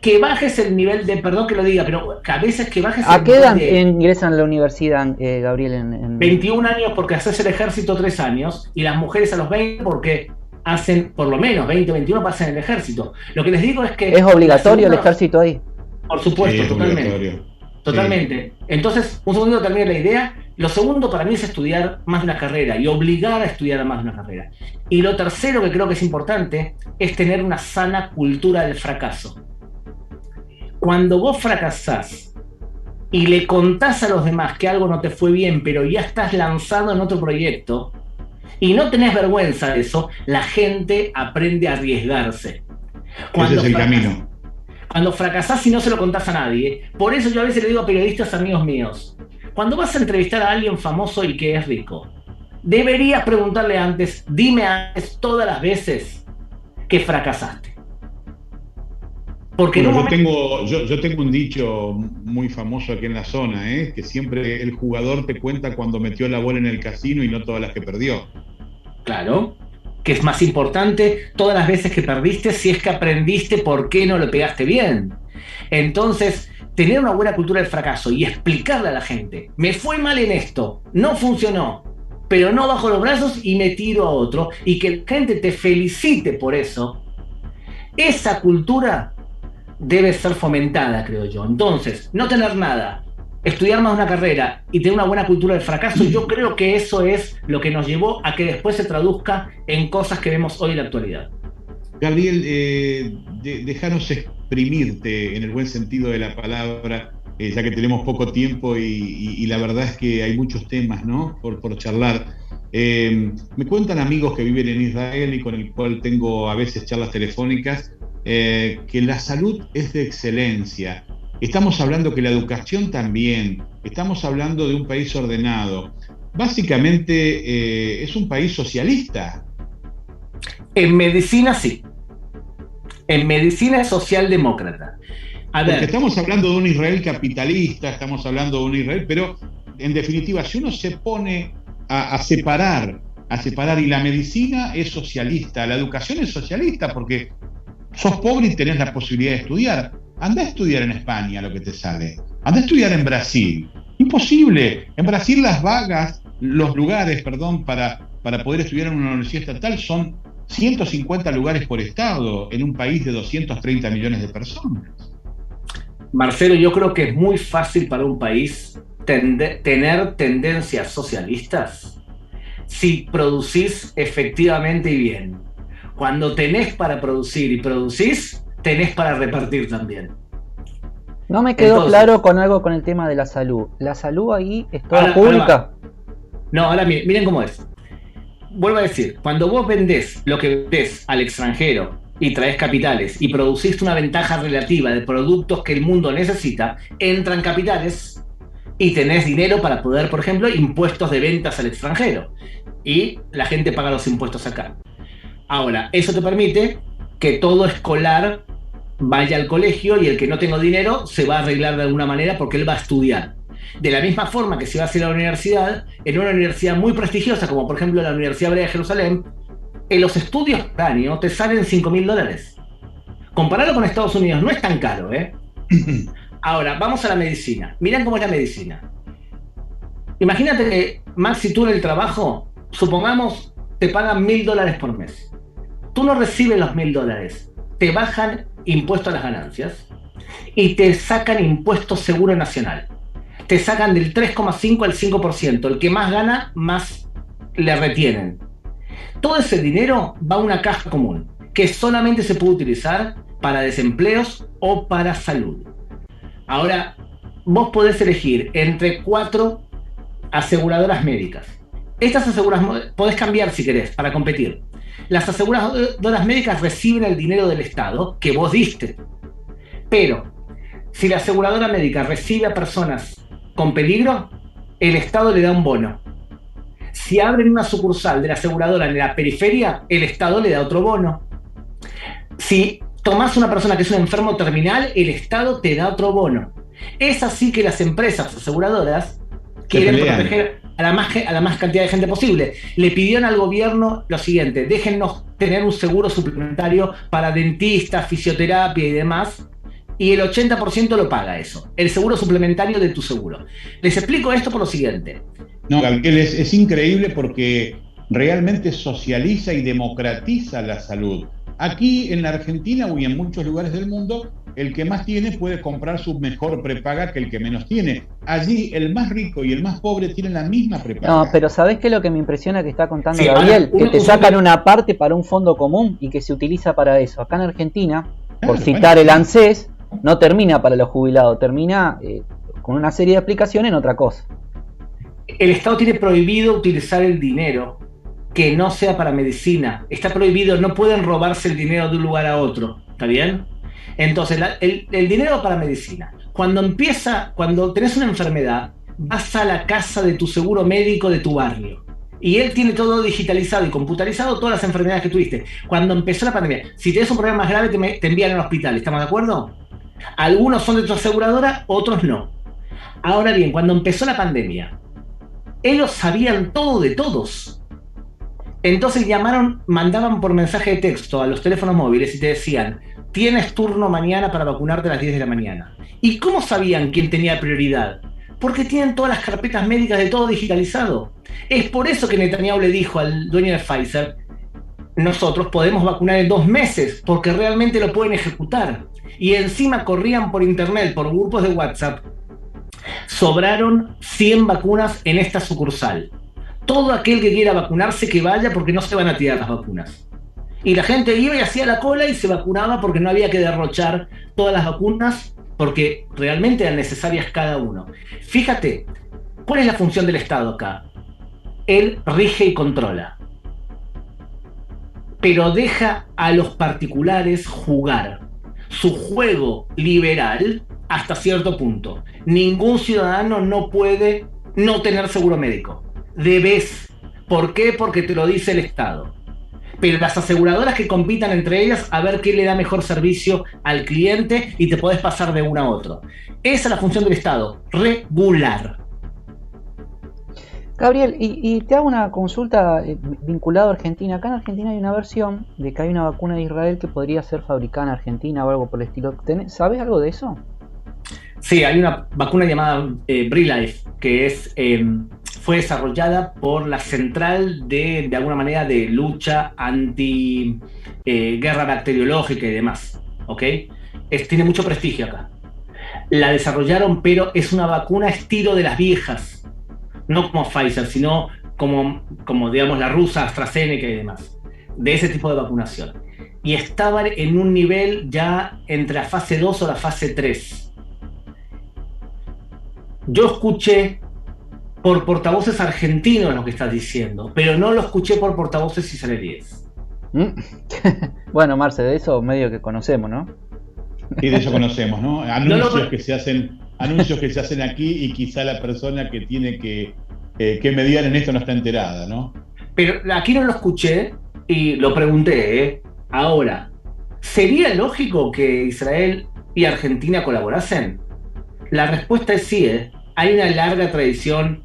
Que bajes el nivel de, perdón que lo diga, pero a veces que bajes el nivel. ¿A qué edad ingresan a la universidad, Gabriel? 21 años porque haces el ejército 3 años, y las mujeres a los 20 porque hacen por lo menos 20 o 21 pasan en el ejército. Lo que les digo es que... ¿Es obligatorio el ejército ahí? Por supuesto, sí, totalmente. Totalmente. Sí. Entonces, un segundo termine la idea. Lo segundo para mí es estudiar más de una carrera y obligar a estudiar más de una carrera. Y lo tercero que creo que es importante es tener una sana cultura del fracaso. Cuando vos fracasás y le contás a los demás que algo no te fue bien, pero ya estás lanzado en otro proyecto, y no tenés vergüenza de eso, la gente aprende a arriesgarse. Ese es el camino. Cuando fracasás y no se lo contás a nadie, por eso yo a veces le digo a periodistas amigos míos, cuando vas a entrevistar a alguien famoso y que es rico, deberías preguntarle antes, dime antes todas las veces que fracasaste. Porque bueno, yo tengo un dicho muy famoso aquí en la zona, que siempre el jugador te cuenta cuando metió la bola en el casino y no todas las que perdió. Claro, que es más importante todas las veces que perdiste, si es que aprendiste por qué no lo pegaste bien. Entonces, tener una buena cultura del fracaso y explicarle a la gente, me fue mal en esto, no funcionó, pero no bajo los brazos y me tiro a otro, y que la gente te felicite por eso, esa cultura debe ser fomentada, creo yo. Entonces, no tener nada, estudiar más una carrera y tener una buena cultura del fracaso, yo creo que eso es lo que nos llevó a que después se traduzca en cosas que vemos hoy en la actualidad. Gabriel, déjanos exprimirte en el buen sentido de la palabra, ya que tenemos poco tiempo y la verdad es que hay muchos temas, ¿no?, por charlar. Me cuentan amigos que viven en Israel y con el cual tengo a veces charlas telefónicas, que la salud es de excelencia. Estamos hablando que la educación también, estamos hablando de un país ordenado. Básicamente es un país socialista. En medicina sí. En medicina es socialdemócrata. Porque estamos hablando de un Israel capitalista, estamos hablando de un Israel, pero en definitiva, si uno se pone a separar, y la medicina es socialista, la educación es socialista, porque sos pobre y tenés la posibilidad de estudiar. Andá a estudiar en España lo que te sale. Andá a estudiar en Brasil. Imposible. En Brasil los lugares para poder estudiar en una universidad estatal son 150 lugares por estado en un país de 230 millones de personas. Marcelo, yo creo que es muy fácil para un país tener tendencias socialistas si producís efectivamente y bien. Cuando tenés para producir y producís, tenés para repartir también. No me quedó claro con algo con el tema de la salud. ¿La salud ahí es toda pública? Ahora miren cómo es. Vuelvo a decir, cuando vos vendés lo que vendés al extranjero y traes capitales y producís una ventaja relativa de productos que el mundo necesita, entran capitales y tenés dinero para poder, por ejemplo, impuestos de ventas al extranjero. Y la gente paga los impuestos acá. Ahora, eso te permite que todo escolar vaya al colegio y el que no tenga dinero se va a arreglar de alguna manera porque él va a estudiar. De la misma forma que si vas a ir a la universidad, en una universidad muy prestigiosa, como por ejemplo la Universidad Hebrea de Jerusalén, en los estudios por año te salen $5.000. Compararlo con Estados Unidos no es tan caro, ¿eh? Ahora, vamos a la medicina. Mirá cómo es la medicina. Imagínate que, Max, si tú en el trabajo, supongamos, te pagan $1.000 por mes. Tú no recibes los $1.000, te bajan impuestos a las ganancias y te sacan impuesto seguro nacional. Te sacan del 3,5 al 5%. El que más gana, más le retienen. Todo ese dinero va a una caja común que solamente se puede utilizar para desempleos o para salud. Ahora, vos podés elegir entre 4 aseguradoras médicas. Estas aseguradoras podés cambiar si querés para competir. Las aseguradoras médicas reciben el dinero del Estado que vos diste. Pero si la aseguradora médica recibe a personas con peligro, el Estado le da un bono. Si abren una sucursal de la aseguradora en la periferia, el Estado le da otro bono. Si tomás una persona que es un enfermo terminal, el Estado te da otro bono. Es así que las empresas aseguradoras quieren proteger a la más cantidad de gente posible. Le pidieron al gobierno lo siguiente: déjennos tener un seguro suplementario para dentistas, fisioterapia y demás, y el 80% lo paga eso, el seguro suplementario de tu seguro. Les explico esto por lo siguiente. No, Gabriel, es increíble porque realmente socializa y democratiza la salud. Aquí en la Argentina y en muchos lugares del mundo, el que más tiene puede comprar su mejor prepaga que el que menos tiene. Allí el más rico y el más pobre tienen la misma prepaga. No, pero ¿sabés qué es lo que me impresiona que está contando Gabriel? Que te sacan una parte para un fondo común y que se utiliza para eso. Acá en Argentina, por citar el ANSES, no termina para los jubilados, termina con una serie de explicaciones en otra cosa. El Estado tiene prohibido utilizar el dinero que no sea para medicina. Está prohibido, no pueden robarse el dinero de un lugar a otro, ¿está bien? Entonces, el dinero para medicina. Cuando tenés una enfermedad, vas a la casa de tu seguro médico de tu barrio. Y él tiene todo digitalizado y computarizado, todas las enfermedades que tuviste. Cuando empezó la pandemia, si tenés un problema más grave, te envían al hospital, ¿estamos de acuerdo? Algunos son de tu aseguradora, otros no. Ahora bien, cuando empezó la pandemia, ellos sabían todo de todos. Entonces mandaban por mensaje de texto a los teléfonos móviles y te decían: tienes turno mañana para vacunarte a las 10 de la mañana. ¿Y cómo sabían quién tenía prioridad? Porque tienen todas las carpetas médicas de todo digitalizado. Es por eso que Netanyahu le dijo al dueño de Pfizer: nosotros podemos vacunar en 2 meses, porque realmente lo pueden ejecutar. Y encima corrían por internet, por grupos de WhatsApp: sobraron 100 vacunas en esta sucursal. Todo aquel que quiera vacunarse, que vaya, porque no se van a tirar las vacunas. Y la gente iba y hacía la cola y se vacunaba, porque no había que derrochar todas las vacunas, porque realmente eran necesarias cada uno. Fíjate, ¿cuál es la función del Estado acá? Él rige y controla, pero deja a los particulares jugar su juego liberal hasta cierto punto. Ningún ciudadano no puede no tener seguro médico. Debes. ¿Por qué? Porque te lo dice el Estado. Pero las aseguradoras que compitan entre ellas a ver qué le da mejor servicio al cliente y te podés pasar de uno a otro. Esa es la función del Estado, regular. Gabriel, y te hago una consulta vinculada a Argentina. Acá en Argentina hay una versión de que hay una vacuna de Israel que podría ser fabricada en Argentina o algo por el estilo. ¿Sabes algo de eso? Sí, hay una vacuna llamada BriLife, que fue desarrollada por la Central de alguna manera, de lucha anti guerra bacteriológica y demás, ¿ok? Tiene mucho prestigio acá. La desarrollaron, pero es una vacuna estilo de las viejas, no como Pfizer, sino como digamos, la rusa, AstraZeneca y demás, de ese tipo de vacunación. Y estaban en un nivel ya entre la fase 2 o la fase 3. Yo escuché por portavoces argentinos lo que estás diciendo, pero no lo escuché por portavoces israelíes. Bueno, Marce, de eso medio que conocemos, ¿no? Sí, de eso conocemos, ¿no? Anuncios que se hacen aquí, y quizá la persona que tiene que mediar en esto no está enterada, ¿no? Pero aquí no lo escuché y lo pregunté, Ahora, ¿sería lógico que Israel y Argentina colaborasen? La respuesta es sí, Hay una larga tradición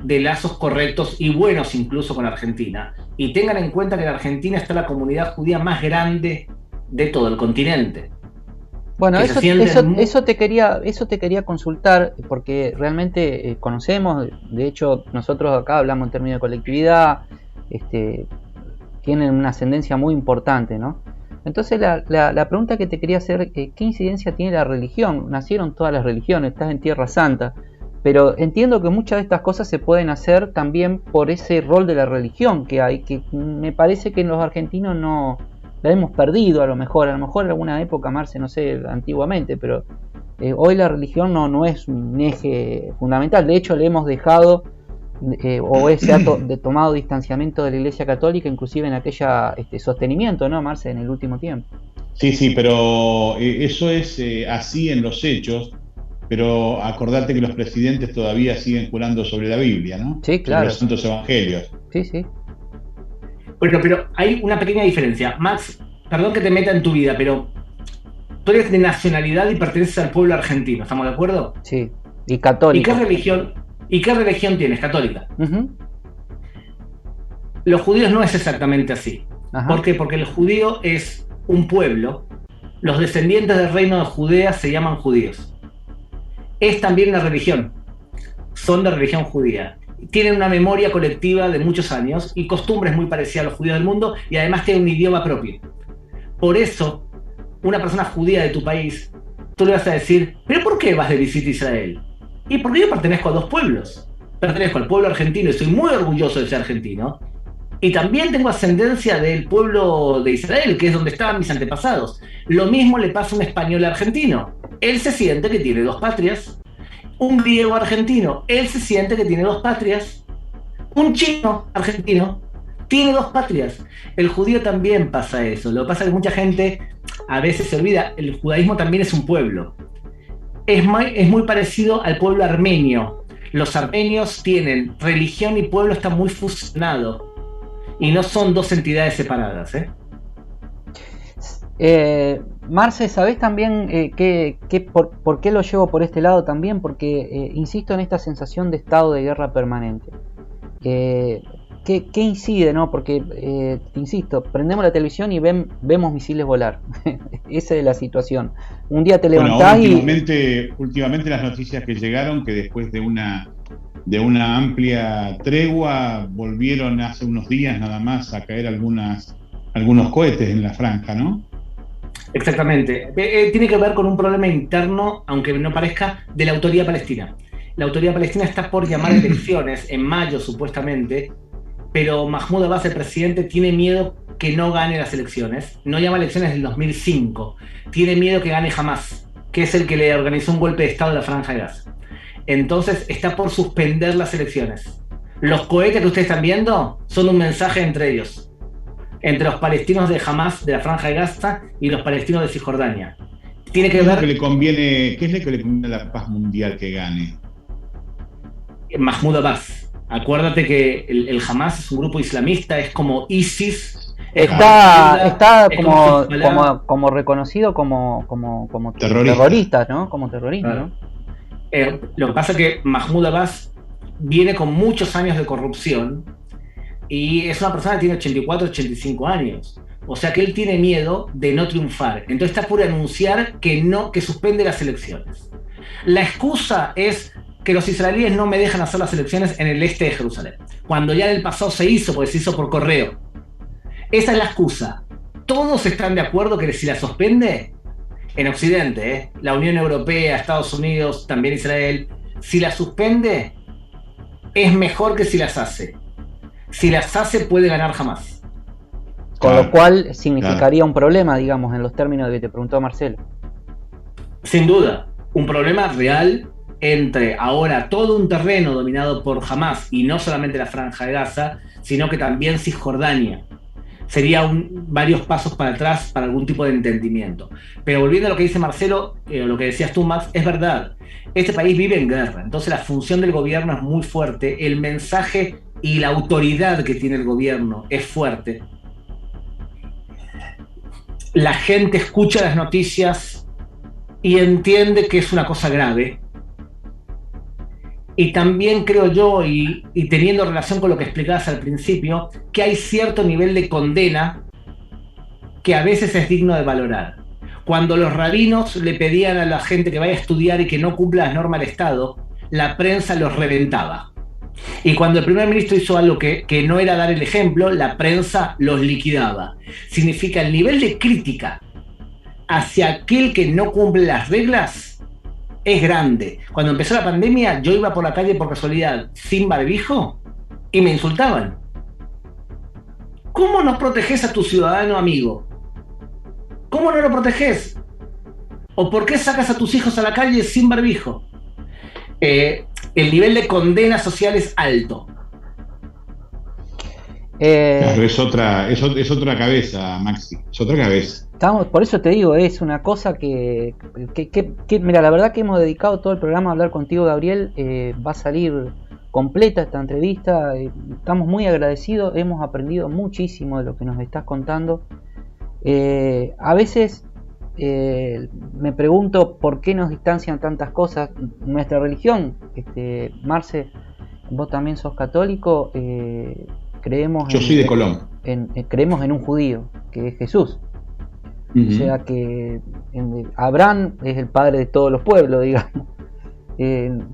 de lazos correctos y buenos incluso con Argentina. Y tengan en cuenta que en Argentina está la comunidad judía más grande de todo el continente. Bueno, eso te quería consultar, porque realmente conocemos, de hecho nosotros acá hablamos en términos de colectividad, tienen una ascendencia muy importante, ¿no? Entonces la pregunta que te quería hacer, ¿qué incidencia tiene la religión? Nacieron todas las religiones, estás en Tierra Santa, pero entiendo que muchas de estas cosas se pueden hacer también por ese rol de la religión que hay, que me parece que en los argentinos no la hemos perdido, a lo mejor en alguna época, Marce, no sé, antiguamente, pero hoy la religión no es un eje fundamental. De hecho, le hemos dejado se ha tomado distanciamiento de la Iglesia Católica, inclusive en aquella sostenimiento, ¿no, Marce, en el último tiempo? Sí, pero eso es así en los hechos, pero acordate que los presidentes todavía siguen jurando sobre la Biblia, ¿no? Sí, claro. Sobre los santos evangelios. Sí. Bueno, pero hay una pequeña diferencia. Max, perdón que te meta en tu vida, pero tú eres de nacionalidad y perteneces al pueblo argentino, ¿estamos de acuerdo? Sí, y católico. ¿Y qué religión tienes? Católica. Uh-huh. Los judíos no es exactamente así. Ajá. ¿Por qué? Porque el judío es un pueblo. Los descendientes del reino de Judea se llaman judíos. Es también una religión. Son de religión judía. Tienen una memoria colectiva de muchos años y costumbres muy parecidas a los judíos del mundo, y además tienen un idioma propio. Por eso, una persona judía de tu país, tú le vas a decir, ¿pero por qué vas de visita a Israel? Y porque yo pertenezco a dos pueblos. Pertenezco al pueblo argentino y soy muy orgulloso de ser argentino. Y también tengo ascendencia del pueblo de Israel, que es donde estaban mis antepasados. Lo mismo le pasa a un español argentino. Él se siente que tiene dos patrias. un griego argentino. Él se siente que tiene dos patrias. Un chino argentino tiene dos patrias. El judío también pasa eso. Lo que pasa es que mucha gente a veces se olvida, el judaísmo también es un pueblo. Es muy parecido al pueblo armenio. Los armenios tienen religión y pueblo, está muy fusionado. Y no son dos entidades separadas, Marce, ¿sabés también por qué lo llevo por este lado también? Porque insisto en esta sensación de estado de guerra permanente. ¿Qué incide, no? Porque, te insisto, prendemos la televisión y vemos misiles volar. Esa es la situación. Un día te levantás últimamente las noticias que llegaron, que después de una amplia tregua, volvieron hace unos días nada más a caer algunos cohetes en la franja, ¿no? Exactamente. Tiene que ver con un problema interno, aunque no parezca, de la autoridad palestina. La autoridad palestina está por llamar elecciones en mayo, supuestamente, pero Mahmoud Abbas, el presidente, tiene miedo que no gane las elecciones. No llama elecciones del 2005. Tiene miedo que gane Hamas, que es el que le organizó un golpe de estado a la Franja de Gaza. Entonces está por suspender las elecciones. Los cohetes que ustedes están viendo son un mensaje entre ellos, entre los palestinos de Hamas, de la Franja de Gaza, y los palestinos de Cisjordania. Tiene que ver... ¿Qué es lo que le conviene a la paz mundial que gane? Mahmoud Abbas. Acuérdate que el Hamas es un grupo islamista, es como ISIS. Está como reconocido como terrorista, ¿no? Como terrorista, ¿no? Lo que pasa es que Mahmoud Abbas viene con muchos años de corrupción y es una persona que tiene 84, 85 años. O sea que él tiene miedo de no triunfar. Entonces está por anunciar que suspende las elecciones. La excusa es que los israelíes no me dejan hacer las elecciones en el este de Jerusalén, cuando ya en el pasado se hizo, porque se hizo por correo. Esa es la excusa. Todos están de acuerdo que si la suspende, en Occidente, la Unión Europea, Estados Unidos, también Israel, si la suspende, es mejor que si las hace. Si las hace, puede ganar Hamas. Con lo cual significaría un problema, digamos, en los términos de que te preguntó Marcelo. Sin duda, un problema real entre ahora todo un terreno dominado por Hamas, y no solamente la Franja de Gaza, sino que también Cisjordania. Sería varios pasos para atrás para algún tipo de entendimiento. Pero volviendo a lo que dice Marcelo, lo que decías tú, Max, es verdad. Este país vive en guerra, entonces la función del gobierno es muy fuerte, el mensaje y la autoridad que tiene el gobierno es fuerte. La gente escucha las noticias y entiende que es una cosa grave. Y también creo yo, y teniendo relación con lo que explicabas al principio, que hay cierto nivel de condena que a veces es digno de valorar. Cuando los rabinos le pedían a la gente que vaya a estudiar y que no cumpla las normas del Estado, la prensa los reventaba. Y cuando el primer ministro hizo algo que no era dar el ejemplo, la prensa los liquidaba. Significa el nivel de crítica hacia aquel que no cumple las reglas es grande. Cuando empezó la pandemia, yo iba por la calle por casualidad sin barbijo y me insultaban. ¿Cómo no proteges a tu ciudadano amigo? ¿Cómo no lo proteges? ¿O por qué sacas a tus hijos a la calle sin barbijo? El nivel de condena social es alto. Claro, es otra cabeza, Maxi, es otra cabeza. Por eso te digo, es una cosa que mira, la verdad que hemos dedicado todo el programa a hablar contigo, Gabriel. Va a salir completa esta entrevista. Estamos muy agradecidos, hemos aprendido muchísimo de lo que nos estás contando. A veces me pregunto por qué nos distancian tantas cosas. Nuestra religión, Marce, vos también sos católico. Yo soy de Colón. Creemos en un judío, que es Jesús. Uh-huh. O sea que Abraham es el padre de todos los pueblos, digamos.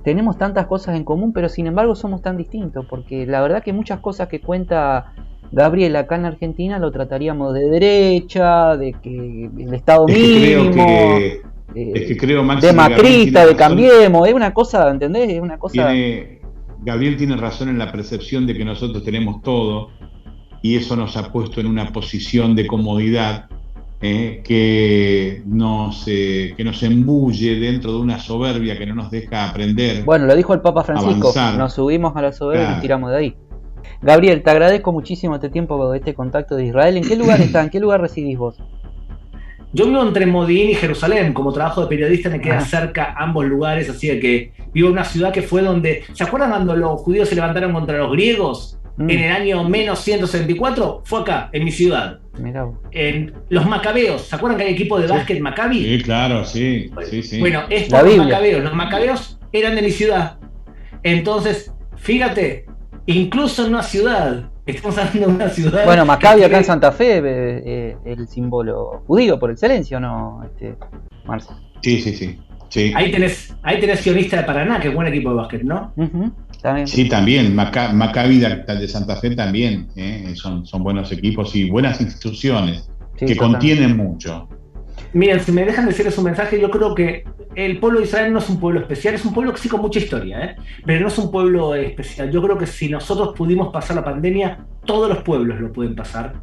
Tenemos tantas cosas en común, pero sin embargo somos tan distintos, porque la verdad que muchas cosas que cuenta Gabriel acá en Argentina lo trataríamos de derecha, de que el Estado mínimo, creo, Maxi, de macrista, de Cambiemos, es una cosa, ¿entendés? Es una cosa... Gabriel tiene razón en la percepción de que nosotros tenemos todo y eso nos ha puesto en una posición de comodidad que nos embulle dentro de una soberbia que no nos deja aprender. Bueno, lo dijo el Papa Francisco, avanzar. Nos subimos a la soberbia y Claro. nos tiramos de ahí. Gabriel, te agradezco muchísimo este tiempo, este contacto de Israel. ¿En qué lugar estás? ¿En qué lugar residís vos? Yo vivo entre Modi'in y Jerusalén. Como trabajo de periodista me queda cerca ambos lugares, así que vivo en una ciudad que fue donde... ¿Se acuerdan cuando los judíos se levantaron contra los griegos en el año menos 164? Fue acá, en mi ciudad. Mirá vos. En los Macabeos. ¿Se acuerdan que hay equipo de básquet Maccabi? Sí, claro, sí. Bueno, es La por los Biblia. Macabeos. Los Macabeos eran de mi ciudad. Entonces, fíjate, incluso en una ciudad, estamos hablando de una ciudad... Bueno, Maccabi acá en Santa Fe, el símbolo judío por excelencia, ¿o no, Marce? Sí. Ahí tenés Sionista de Paraná, que es buen equipo de básquet, ¿no? También. Sí, también. Maccabi de Santa Fe también. Son buenos equipos y buenas instituciones Sí, que totalmente. contienen mucho. Miren, si me dejan decirles un mensaje, yo creo que el pueblo de Israel no es un pueblo especial, es un pueblo que sí con mucha historia, pero no es un pueblo especial. Yo creo que si nosotros pudimos pasar la pandemia, todos los pueblos lo pueden pasar.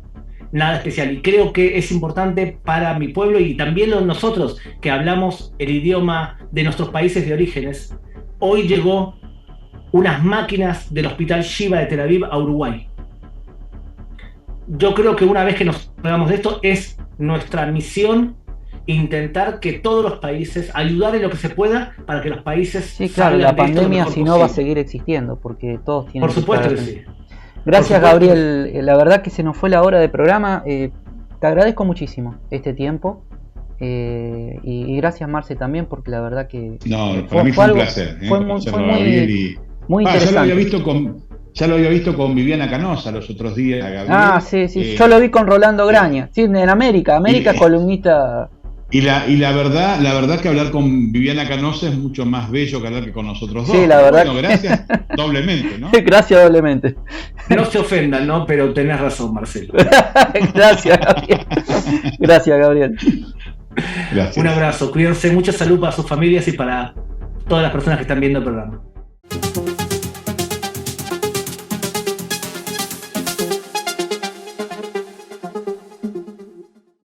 Nada especial. Y creo que es importante para mi pueblo y también nosotros que hablamos el idioma de nuestros países de orígenes. Hoy llegó unas máquinas del Hospital Shiva de Tel Aviv a Uruguay. Yo creo que una vez que nos hagamos de esto, es nuestra misión intentar que todos los países, ayudar en lo que se pueda para que los países Sí, claro, salgan la de esto lo pandemia mejor si no va a posible. seguir existiendo, porque todos tienen Por supuesto estar que atentos. sí. Gracias, Por supuesto. Gabriel. La verdad que se nos fue la hora de programa. Te agradezco muchísimo este tiempo. Y gracias, Marce, también, porque la verdad que No, para mí fue un algo- placer. fue conocerlo muy, a Gabriel y... muy ya interesante. lo había visto con Viviana Canosa los otros días, a Gabriel. Sí. Yo lo vi con Rolando Graña. Sí, en América es columnista. Y la verdad que hablar con Viviana Canosa es mucho más bello que hablar que con nosotros dos. Sí, la verdad Bueno, que- gracias doblemente, ¿no? Gracias doblemente. No se ofendan, ¿no? Pero tenés razón, Marcelo. Gracias, Gabriel. Gracias, Gabriel. Gracias. Un abrazo, cuídense, mucha salud para sus familias y para todas las personas que están viendo el programa.